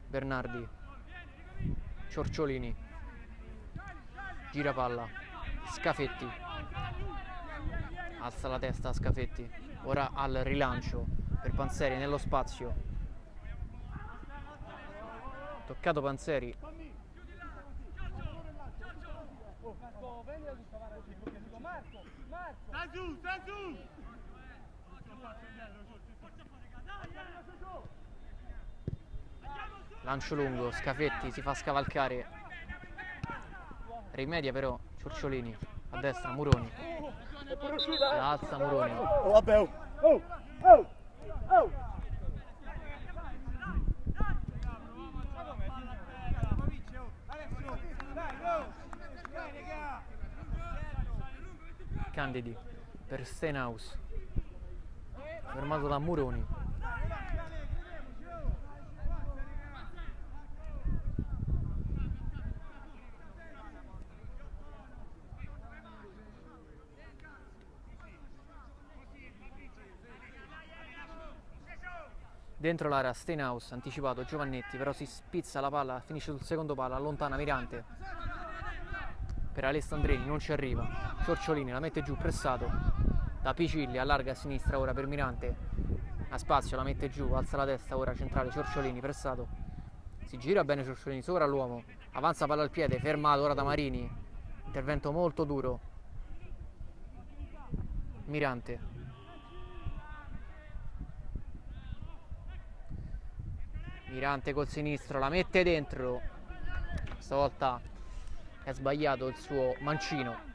Bernardi. Ciorciolini. Gira palla. Scafetti. Alza la testa Scafetti. Ora al rilancio per Panzeri nello spazio. Toccato Panzeri. Lancio lungo, Scafetti si fa scavalcare. Rimedia però Ciorciolini. A destra Muroni. La alza Muroni. Candidi per Steinhaus. Fermato da Muroni. Dentro l'area Steinhaus, anticipato Giovannetti, però si spizza la palla, finisce sul secondo palo, allontana Mirante. Per Alessandrini, non ci arriva. Ciorciolini la mette giù, pressato da Picilli, allarga a sinistra ora per Mirante. A spazio, la mette giù, alza la testa ora centrale, Ciorciolini, pressato. Si gira bene Ciorciolini, sopra l'uomo, avanza palla al piede, fermato ora da Marini. Intervento molto duro. Mirante. Mirante col sinistro, la mette dentro. Stavolta è sbagliato il suo mancino.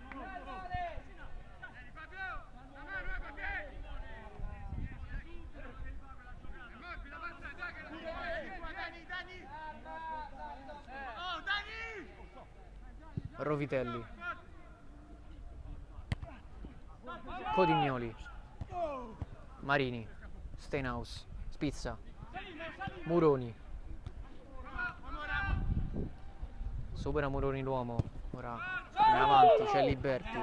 Rovitelli. Codignoli. Marini. Steinhaus. Spizza. Muroni. Supera Muroni l'uomo. Ora in avanti c'è Liberti.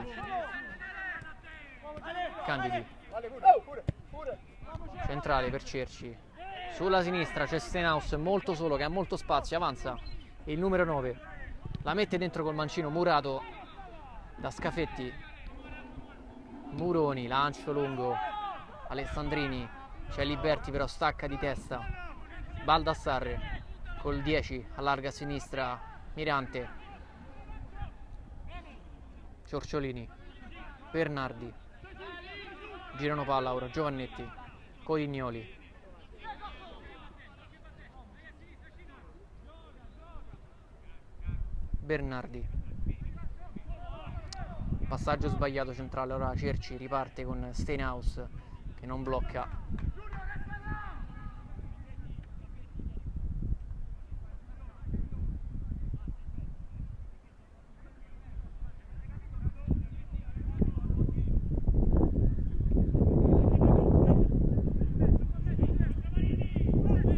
Candidi. Centrale per Cerci. Sulla sinistra c'è Steinhaus molto solo, che ha molto spazio. Avanza il numero 9. La mette dentro col mancino, murato da Scafetti. Muroni, lancio lungo. Alessandrini. C'è Liberti però stacca di testa. Baldassarre col 10, allarga a sinistra Mirante. Ciorciolini. Bernardi. Girano palla ora Giovannetti. Codignoli. Bernardi. Passaggio sbagliato centrale, ora Cerci riparte con Steinhaus che non blocca.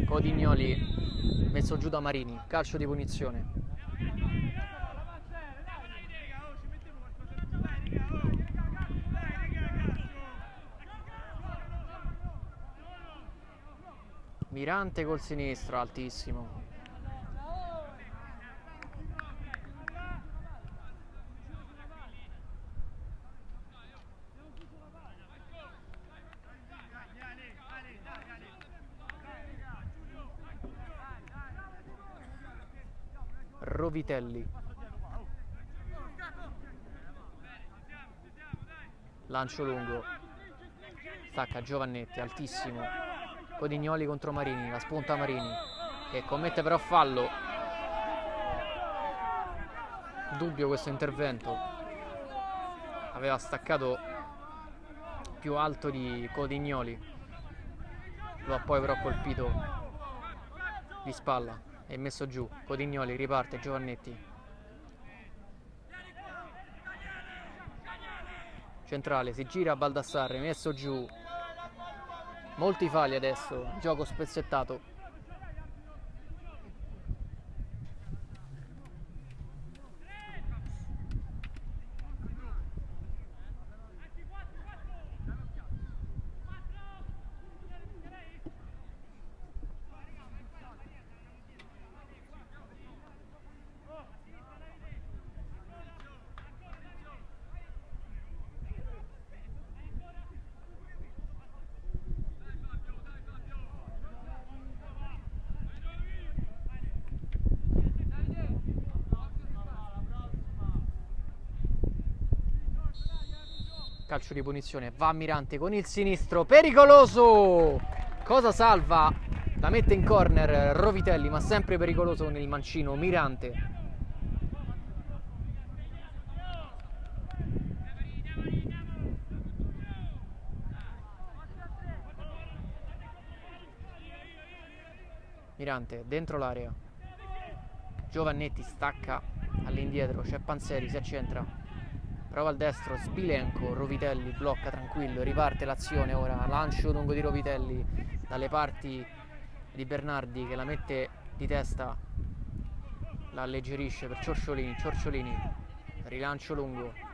Codignoli messo giù da Marini, calcio di punizione. Mirante col sinistro, altissimo. Rovitelli. Lancio lungo. Stacca Giovannetti, altissimo. Codignoli contro Marini, la spunta Marini, che commette però fallo. Dubbio questo intervento. Aveva staccato più alto di Codignoli. Lo ha poi però colpito di spalla e messo giù. Codignoli riparte, Giovannetti. Centrale, si gira Baldassarre, messo giù. Molti falli adesso, gioco spezzettato. Calcio di punizione, va Mirante con il sinistro, pericoloso! Cosa salva? La mette in corner Rovitelli, ma sempre pericoloso con il mancino Mirante. Mirante dentro l'area. Giovannetti stacca all'indietro, c'è Panzeri, si accentra. Prova al destro, Spilenco, Rovitelli blocca tranquillo, riparte l'azione ora, lancio lungo di Rovitelli dalle parti di Bernardi che la mette di testa, la alleggerisce per Ciorciolini, Ciorciolini, rilancio lungo.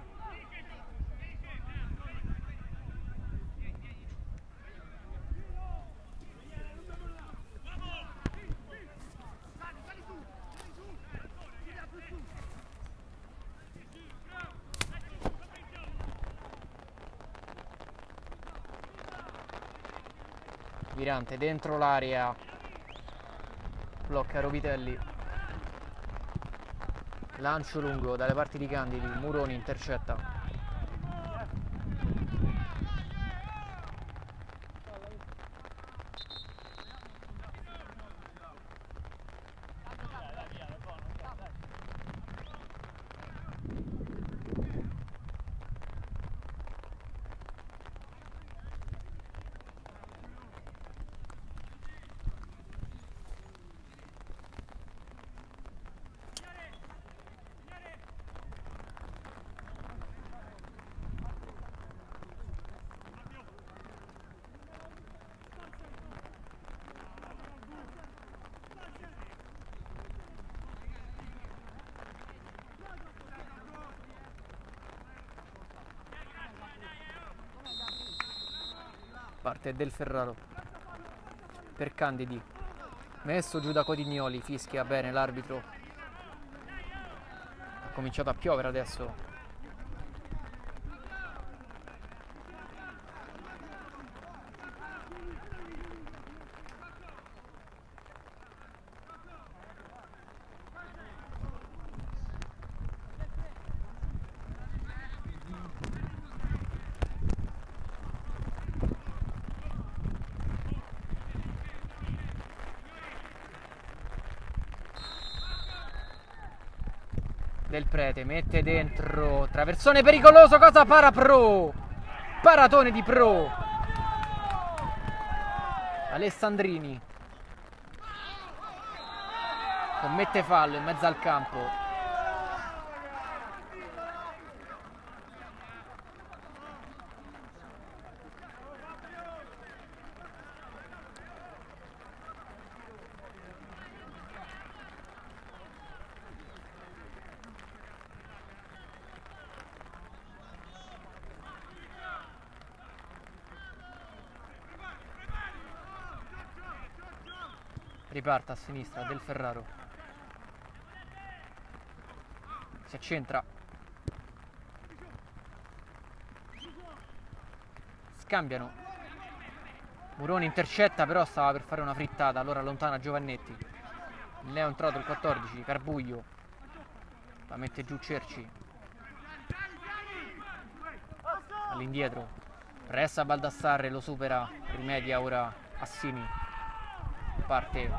Mirante dentro l'area, blocca Rovitelli, lancio lungo dalle parti di Candidi, Muroni intercetta. Parte del Ferraro per Candidi, messo giù da Codignoli, fischia bene l'arbitro. Ha cominciato a piovere adesso. Del Prete mette dentro, traversone pericoloso, cosa para Pro, paratone di Pro, Alessandrini commette fallo in mezzo al campo. Riparte a sinistra del Ferraro, si accentra, scambiano, Muroni intercetta però stava per fare una frittata, allora allontana Giovannetti. Il neo entrato il 14, Carbuglio, la mette giù Cerci, all'indietro, pressa Baldassarre, lo supera, rimedia ora Assini, parte,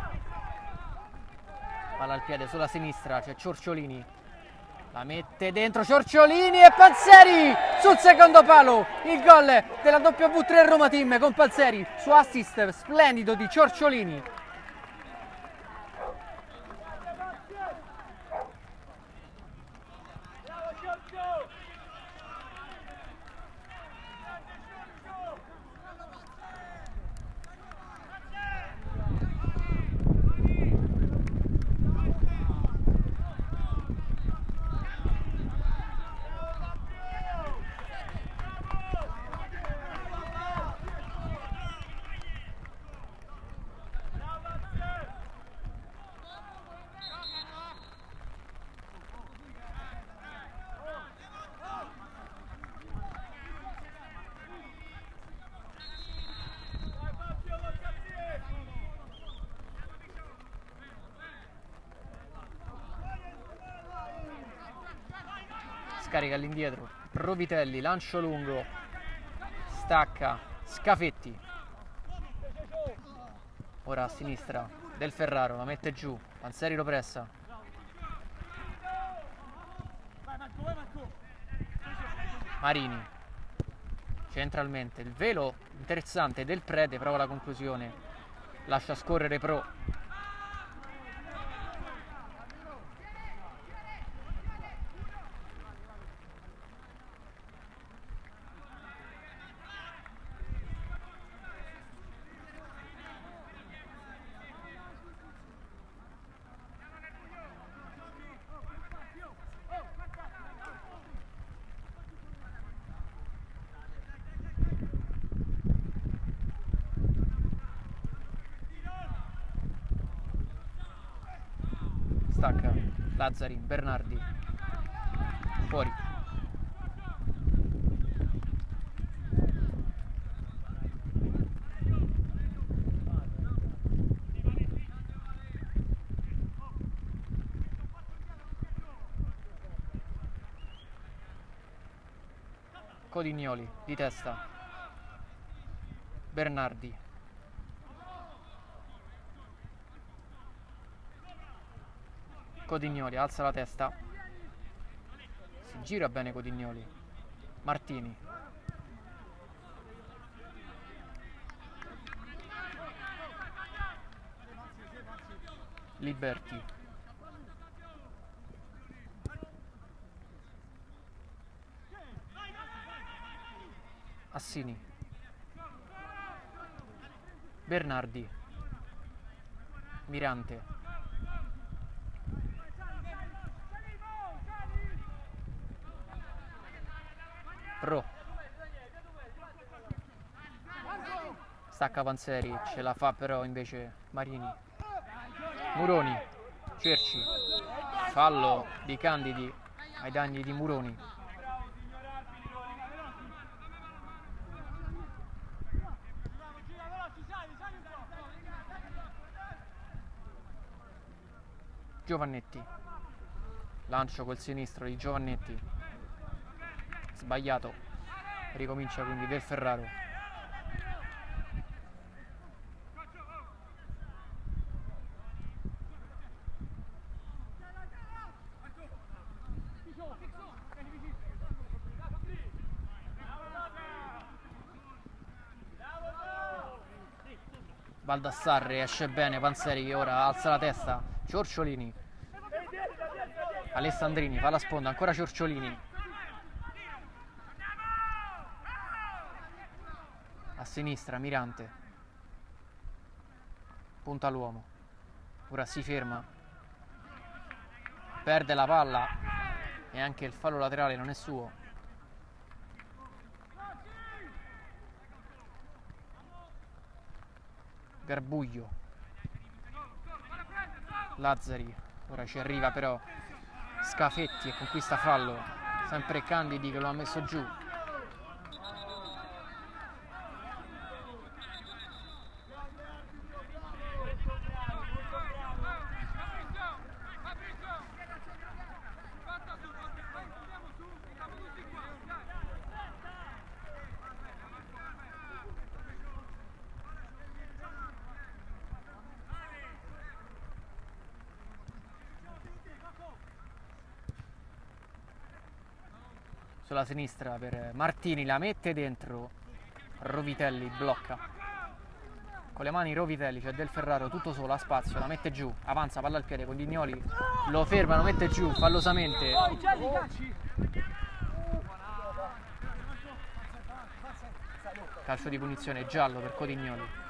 palla al piede sulla sinistra, c'è Ciorciolini, la mette dentro Ciorciolini e Panzeri sul secondo palo, il gol della W3 Roma Team con Panzeri su assist splendido di Ciorciolini. Scarica all'indietro, Rovitelli, lancio lungo, stacca, Scafetti, ora a sinistra, Del Ferraro, la mette giù, Panzeri lo pressa, Marini, centralmente, il velo interessante del Prede, prova la conclusione, lascia scorrere Pro. Stacca, Lazzari, Bernardi, fuori. Codignoli, di testa, Bernardi. Codignoli, alza la testa, si gira bene Codignoli, Martini, Liberti, Assini, Bernardi, Mirante, Pro, stacca Panzeri, ce la fa però invece Marini, Muroni, Cerci, fallo di Candidi ai danni di Muroni. Giovannetti, lancio col sinistro di Giovannetti, sbagliato, ricomincia quindi Del Ferraro, Baldassarre, esce bene Panzeri che ora alza la testa, Ciorciolini, Alessandrini, fa la sponda, ancora Ciorciolini, a sinistra Mirante, punta l'uomo, ora si ferma, perde la palla e anche il fallo laterale non è suo. Garbuglio, Lazzari, ora ci arriva però Scafetti e conquista fallo, sempre Candidi che lo ha messo giù. sulla sinistra per Martini, la mette dentro, Rovitelli blocca con le mani Rovitelli, c'è Del Ferraro tutto solo, ha spazio, la mette giù, avanza, palla al piede, Codignoli lo ferma, lo mette giù fallosamente. Calcio di punizione giallo per Codignoli.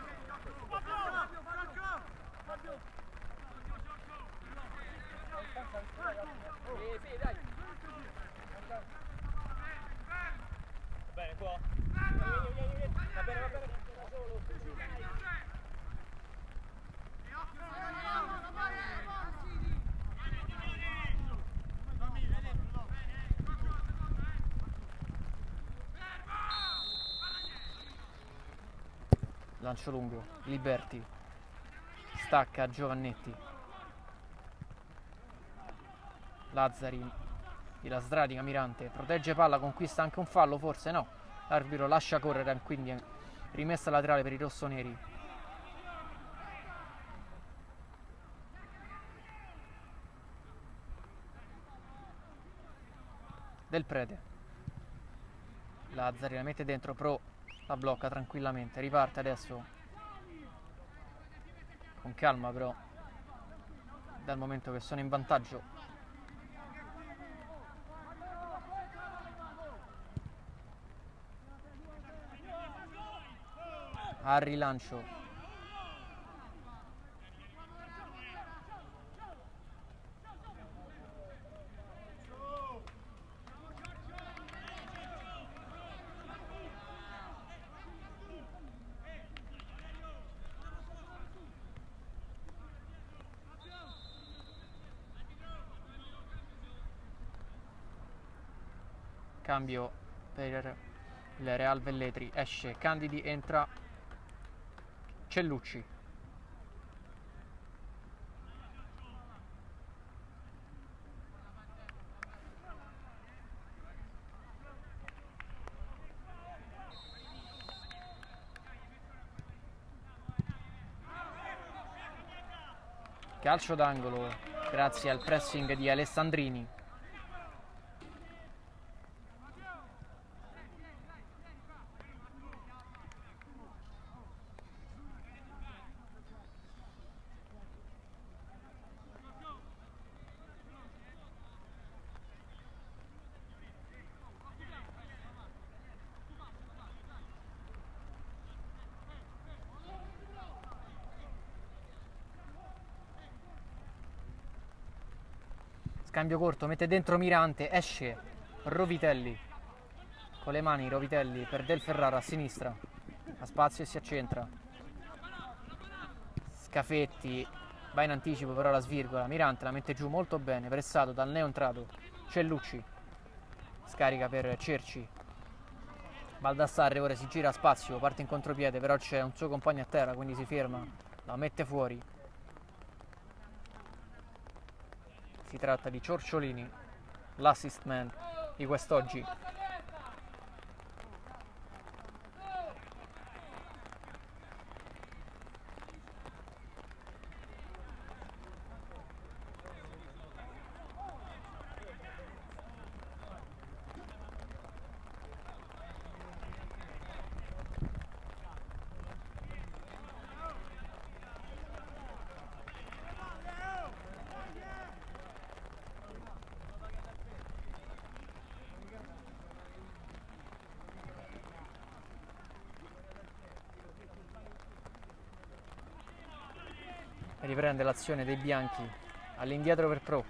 Bene, qua. Va bene, va bene. Lancio lungo, Liberti, stacca Giovannetti, Lazzari, la sradica Mirante, protegge palla, conquista anche un fallo, forse no, l'arbitro lascia correre, quindi è rimessa laterale per i rossoneri. Del Prete, Lazzari la mette dentro, Pro la blocca tranquillamente, riparte adesso con calma però, dal momento che sono in vantaggio. Al rilancio cambio per il Real Velletri, esce Candidi, entra Cellucci. Calcio d'angolo grazie al pressing di Alessandrini. Scambio corto, mette dentro Mirante, esce Rovitelli con le mani, Rovitelli per Del Ferraro a sinistra, ha spazio e si accentra. Scafetti va in anticipo, però la svirgola, Mirante la mette giù molto bene, pressato dal neoentrato Cellucci, scarica per Cerci, Baldassarre ora si gira a spazio, parte in contropiede, però c'è un suo compagno a terra, quindi si ferma, la mette fuori. Si tratta di Ciorciolini, l'assist man di quest'oggi. Riprende l'azione dei bianchi, all'indietro per Pro,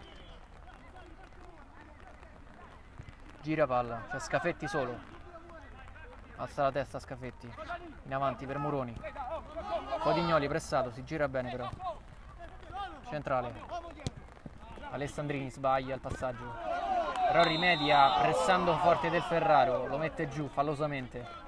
gira palla, c'è Scafetti solo, alza la testa Scafetti, in avanti per Muroni, Codignoli pressato, si gira bene però, centrale, Alessandrini sbaglia il passaggio, però rimedia pressando forte Del Ferraro, lo mette giù fallosamente.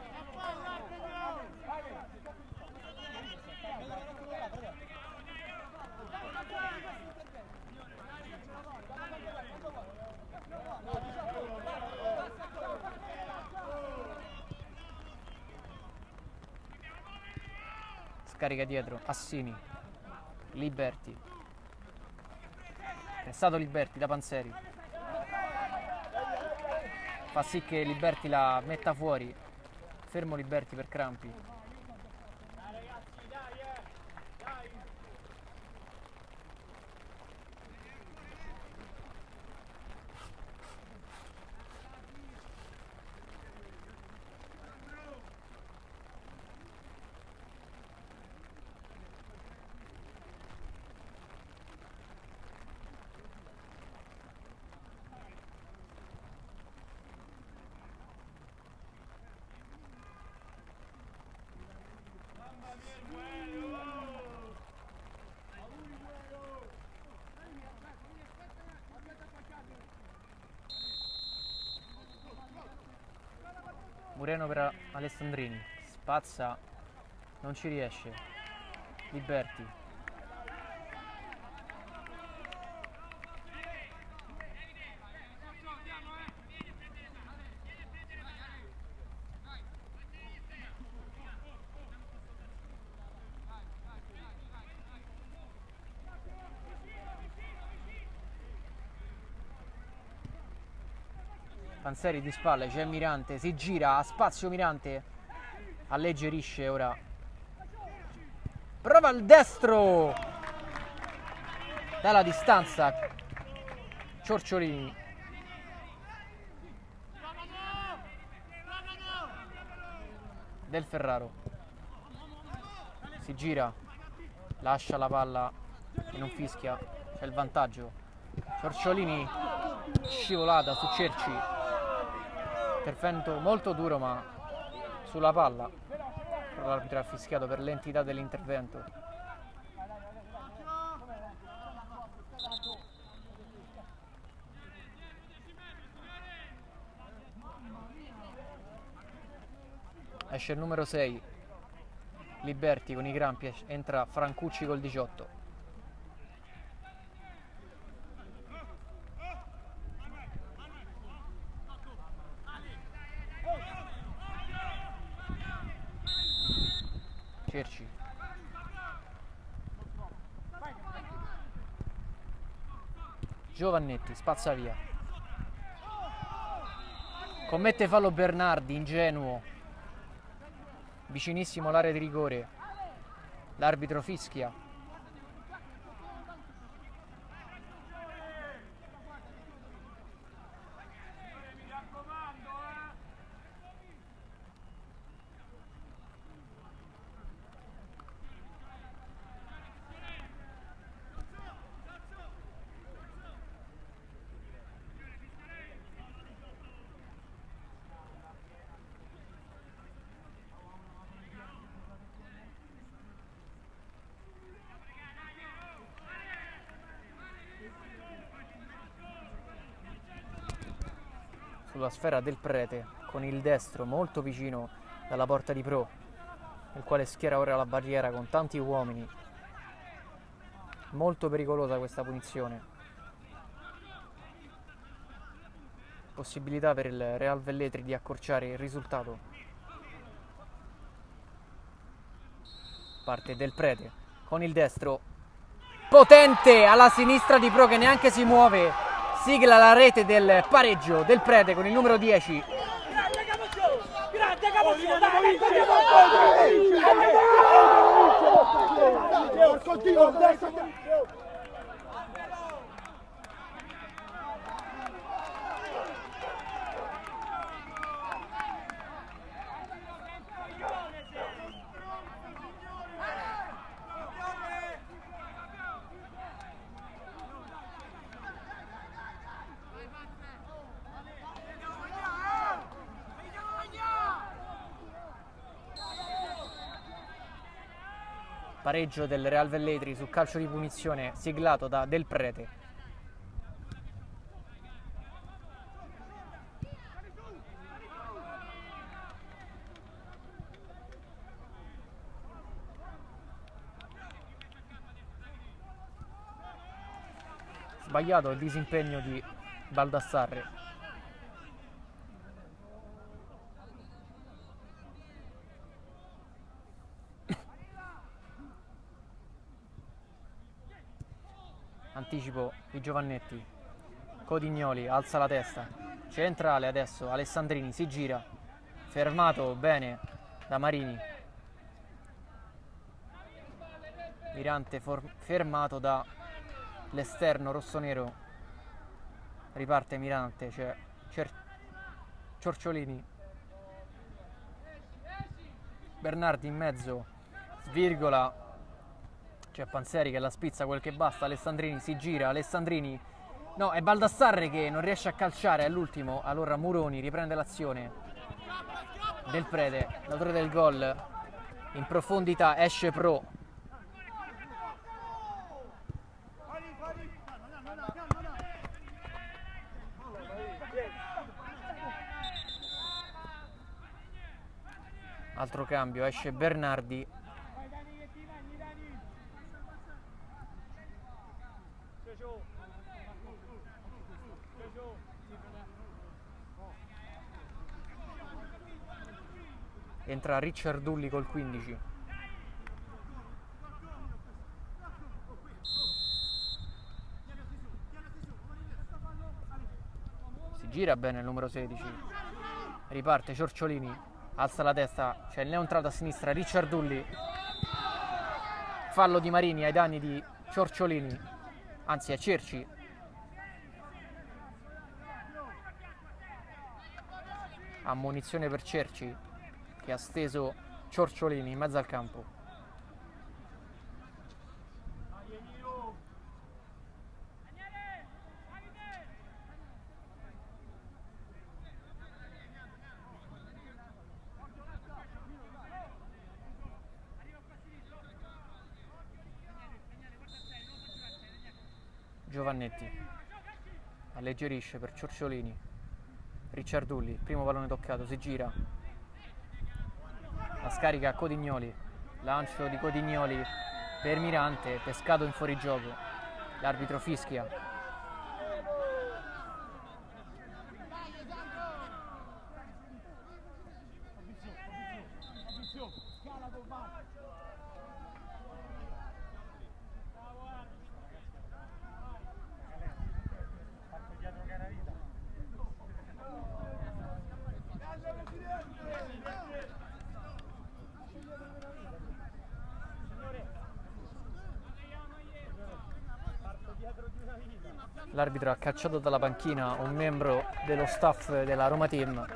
Scarica dietro, Assini, Liberti, è stato Liberti da Panzeri, fa sì che Liberti la metta fuori. Fermo Liberti per crampi. Dai ragazzi, dai, dai. Mureno per Alessandrini, spazza, non ci riesce. Liberti. Panzeri di spalle, c'è Mirante, si gira, ha spazio Mirante, alleggerisce ora. Prova il destro! Dalla distanza, Ciorciolini. Del Ferraro. Si gira, lascia la palla e non fischia, c'è il vantaggio. Ciorciolini, scivolata su Cerci. Intervento molto duro ma sulla palla, però l'arbitro ha fischiato per l'entità dell'intervento. Esce il numero 6 Liberti con i crampi, entra Francucci col 18. Cerci. Giovannetti, spazza via. Commette fallo Bernardi, ingenuo. Vicinissimo all'area di rigore. L'arbitro fischia. Sulla sfera del Prete con il destro molto vicino dalla porta di Pro, il quale schiera ora la barriera con tanti uomini. Molto pericolosa questa punizione. Possibilità per il Real Velletri di accorciare il risultato. Parte del Prete con il destro potente alla sinistra di Pro che neanche si muove. Sigla la rete del pareggio del Prete con il numero 10. Pareggio del Real Velletri su calcio di punizione siglato da Del Prete. Sbagliato il disimpegno di Baldassarre. Anticipo di Giovannetti. Codignoli alza la testa. centrale adesso, Alessandrini si gira, fermato bene da Marini, Mirante fermato da l'esterno rossonero, riparte Mirante, c'è Ciorciolini, Bernardi in mezzo, svirgola, c'è Panzeri che la spizza quel che basta, Alessandrini si gira, Alessandrini, no, è Baldassarre che non riesce a calciare all'ultimo, allora Muroni riprende l'azione, Del Prete, l'autore del gol, in profondità esce Pro, altro cambio, esce Bernardi, entra Ricciardulli col 15. Si gira bene il numero 16, riparte Ciorciolini, alza la testa, c'è il neontrato a sinistra, Ricciardulli, fallo di Marini ai danni di Ciorciolini, anzi è Cerci, ammonizione per Cerci che ha steso Ciorciolini in mezzo al campo. Giovannetti alleggerisce per Ciorciolini, Ricciardulli, primo pallone toccato, si gira, la scarica a Codignoli, lancio di Codignoli per Mirante, pescato in fuorigioco, l'arbitro fischia. L'arbitro ha cacciato dalla panchina un membro dello staff della Roma Team.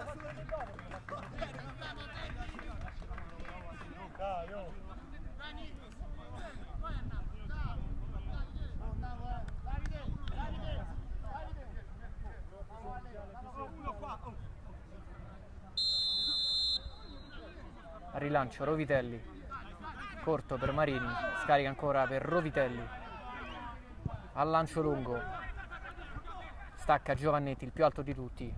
A rilancio Rovitelli, corto per Marini, scarica ancora per Rovitelli, al lancio lungo, stacca Giovannetti, il più alto di tutti.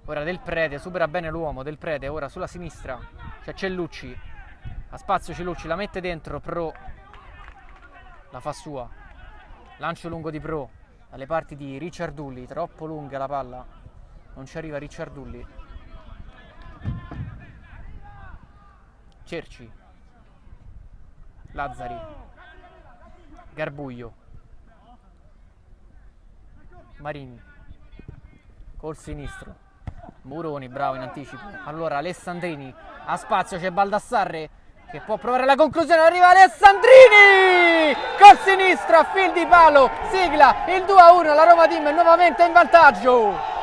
Ora Del Prete, supera bene l'uomo, Del Prete ora sulla sinistra, c'è Cellucci, a spazio Cellucci, la mette dentro, Pro la fa sua, lancio lungo di Pro, dalle parti di Ricciardulli, troppo lunga la palla, non ci arriva Ricciardulli. Cerci, Lazzari, Garbuglio, Marini, col sinistro, Muroni bravo in anticipo, allora Alessandrini, a spazio c'è Baldassarre che può provare la conclusione, arriva Alessandrini col sinistro a fil di palo, sigla il 2-1, la Roma Team è nuovamente in vantaggio.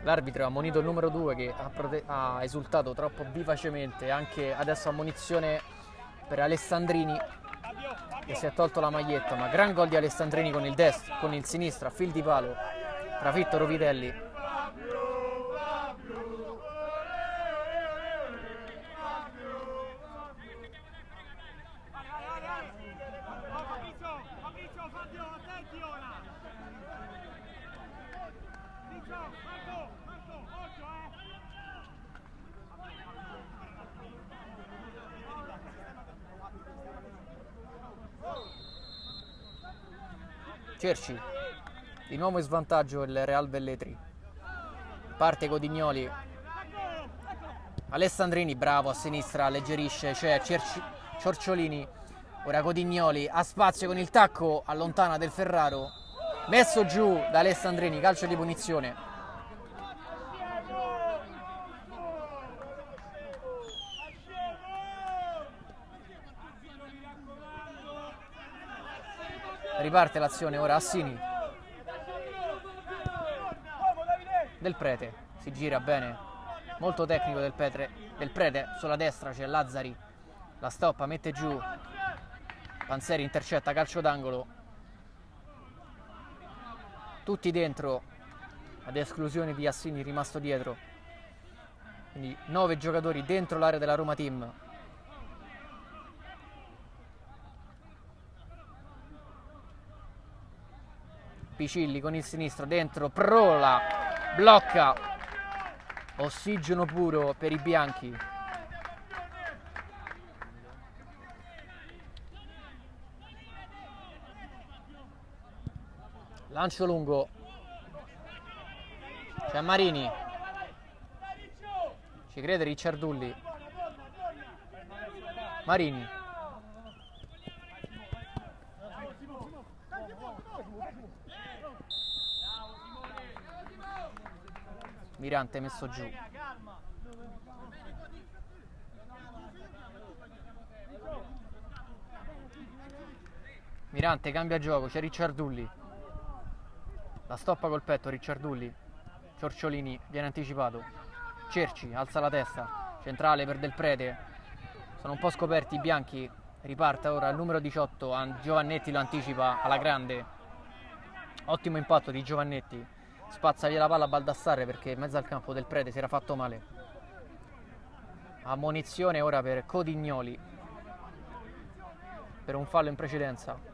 L'arbitro ha ammonito il numero 2 che ha esultato troppo vivacemente, anche adesso ammonizione per Alessandrini che si è tolto la maglietta, ma gran gol di Alessandrini con il destro, con il sinistro a fil di palo, trafitto Rovitelli. Cerci, di nuovo in svantaggio il Real Velletri. Parte Codignoli. Alessandrini, bravo a sinistra, alleggerisce, c'è Ciorciolini. Ora Codignoli ha spazio con il tacco, allontana Del Ferraro. Messo giù da Alessandrini, calcio di punizione. Riparte l'azione ora Assini. Del Prete, si gira bene, molto tecnico Del Prete, sulla destra c'è Lazzari, la stoppa, mette giù, Panzeri intercetta, calcio d'angolo, tutti dentro, ad esclusione di Assini rimasto dietro, quindi 9 giocatori dentro l'area della Roma Team. Picilli con il sinistro dentro, Prola, blocca, ossigeno puro per i bianchi. Lancio lungo, c'è Marini, ci crede Ricciardulli, Marini, Mirante messo giù. Mirante cambia gioco, c'è Ricciardulli. La stoppa col petto Ricciardulli. Ciorciolini viene anticipato. Cerci alza la testa. Centrale per Del Prete. Sono un po' scoperti i bianchi. Riparte ora il numero 18. Giovannetti lo anticipa alla grande. Ottimo impatto di Giovannetti. Spazza via la palla a Baldassarre perché in mezzo al campo Del Prete si era fatto male. Ammonizione ora per Codignoli per un fallo in precedenza.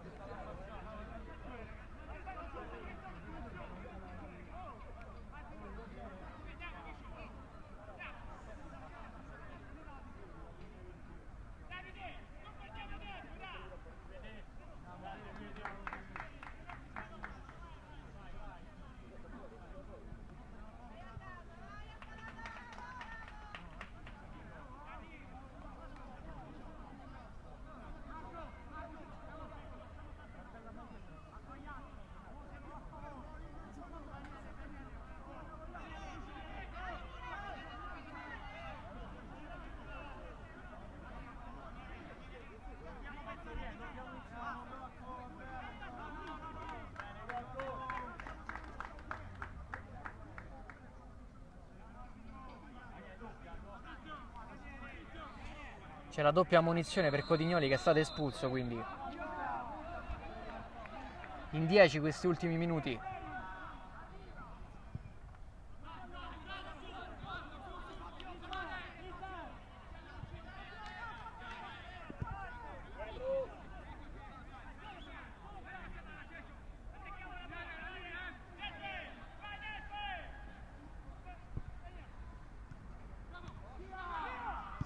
C'è la doppia ammonizione per Codignoli che è stato espulso, quindi in 10 questi ultimi minuti.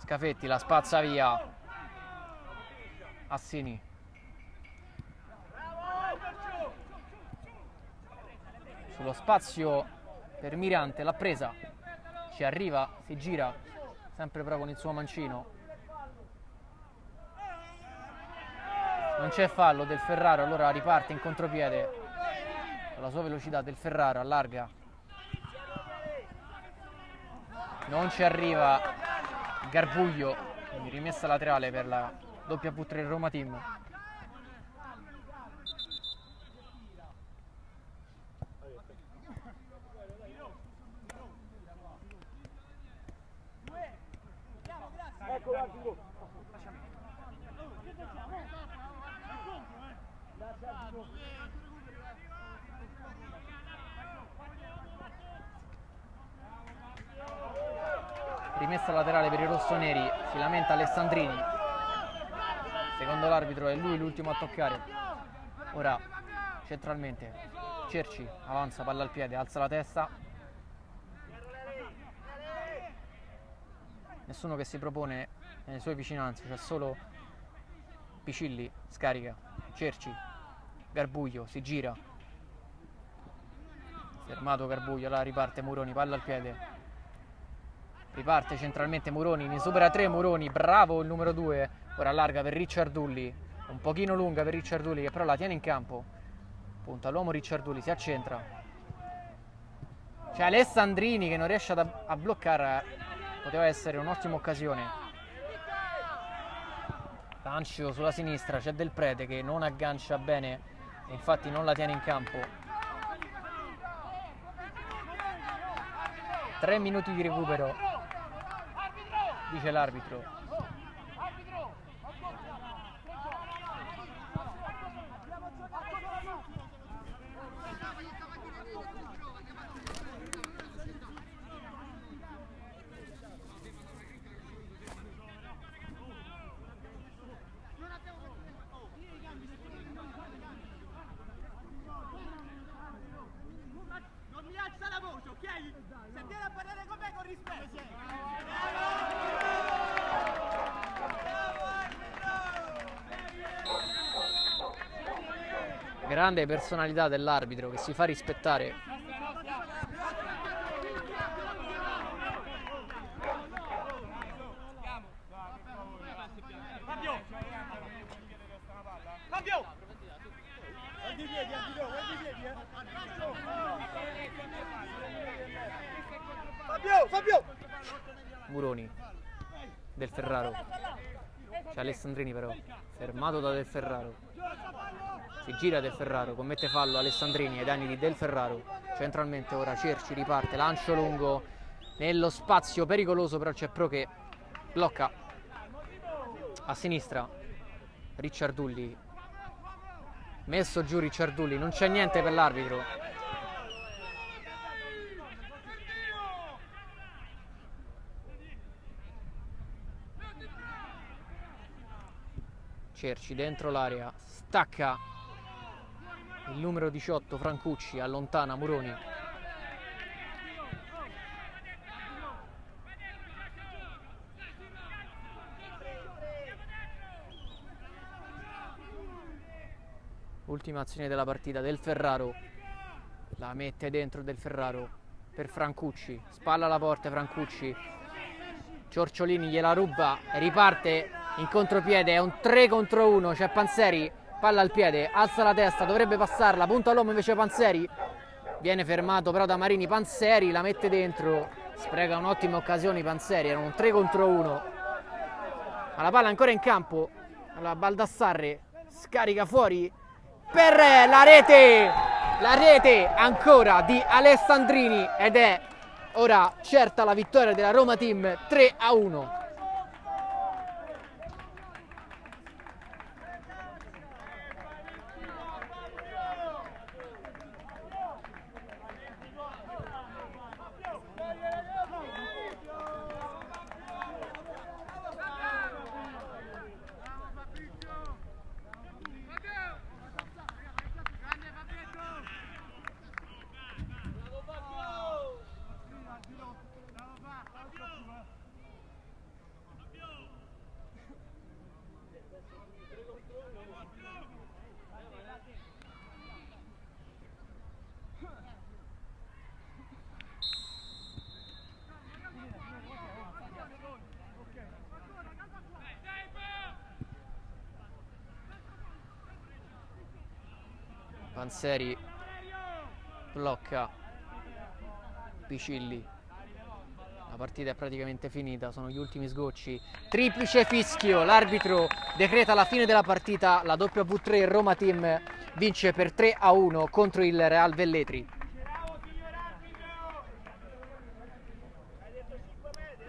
Scafetti la spazza via. Assini. Sullo spazio per Mirante, l'ha presa. Ci arriva, si gira. Sempre bravo con il suo mancino. Non c'è fallo Del Ferraro, allora riparte in contropiede. Con la sua velocità Del Ferraro allarga. Non ci arriva Garbuglio, quindi rimessa laterale per la W3 Roma Team. Rimessa laterale per i rossoneri, si lamenta Alessandrini. Secondo l'arbitro è lui l'ultimo a toccare. Ora centralmente Cerci avanza, palla al piede, alza la testa. Nessuno che si propone nelle sue vicinanze, c'è solo Picilli, scarica, Cerci, Garbuglio, si gira, Fermato Garbuglio, là riparte Muroni, palla al piede. Riparte centralmente Muroni, ne supera 3 Muroni, bravo il numero 2. Ora allarga per Ricciardulli, un pochino lunga per Ricciardulli che però la tiene in campo. Punta l'uomo Ricciardulli, si accentra. C'è Alessandrini che non riesce a bloccare, poteva essere un'ottima occasione. Lancio sulla sinistra, c'è Del Prete che non aggancia bene e infatti non la tiene in campo. 3 minuti di recupero, dice l'arbitro. Non mi alza la voce, ok? Se viene a parlare con me con rispetto. Grande personalità dell'arbitro che si fa rispettare. Fabio! Guardi i piedi, guardi i piedi, Fabio! Muroni, Del Ferraro. C'è Alessandrini però, fermato da Del Ferraro. Si gira Del Ferraro, commette fallo Alessandrini ai danni di Del Ferraro. Centralmente ora Cerci riparte, lancio lungo nello spazio pericoloso, però c'è Pro che blocca. A sinistra Ricciardulli, messo giù Ricciardulli, non c'è niente per l'arbitro. Cerci dentro l'area, stacca il numero 18 Francucci, allontana Muroni. Ultima azione della partita, Del Ferraro la mette dentro Del Ferraro per Francucci, spalla alla porta Francucci, Ciorciolini gliela ruba e riparte in contropiede, è un 3 contro 1, c'è Panzeri, palla al piede, alza la testa, dovrebbe passarla, punta all'uomo invece Panzeri, viene fermato però da Marini, Panzeri la mette dentro, spreca un'ottima occasione Panzeri, era un 3 contro 1, ma la palla ancora in campo, allora Baldassarre scarica fuori per la rete ancora di Alessandrini ed è ora certa la vittoria della Roma Team 3-1. Panzeri blocca Picilli, la partita è praticamente finita, sono gli ultimi sgocci, triplice fischio, l'arbitro decreta la fine della partita, la W3 Roma Team vince per 3-1 contro il Real Velletri.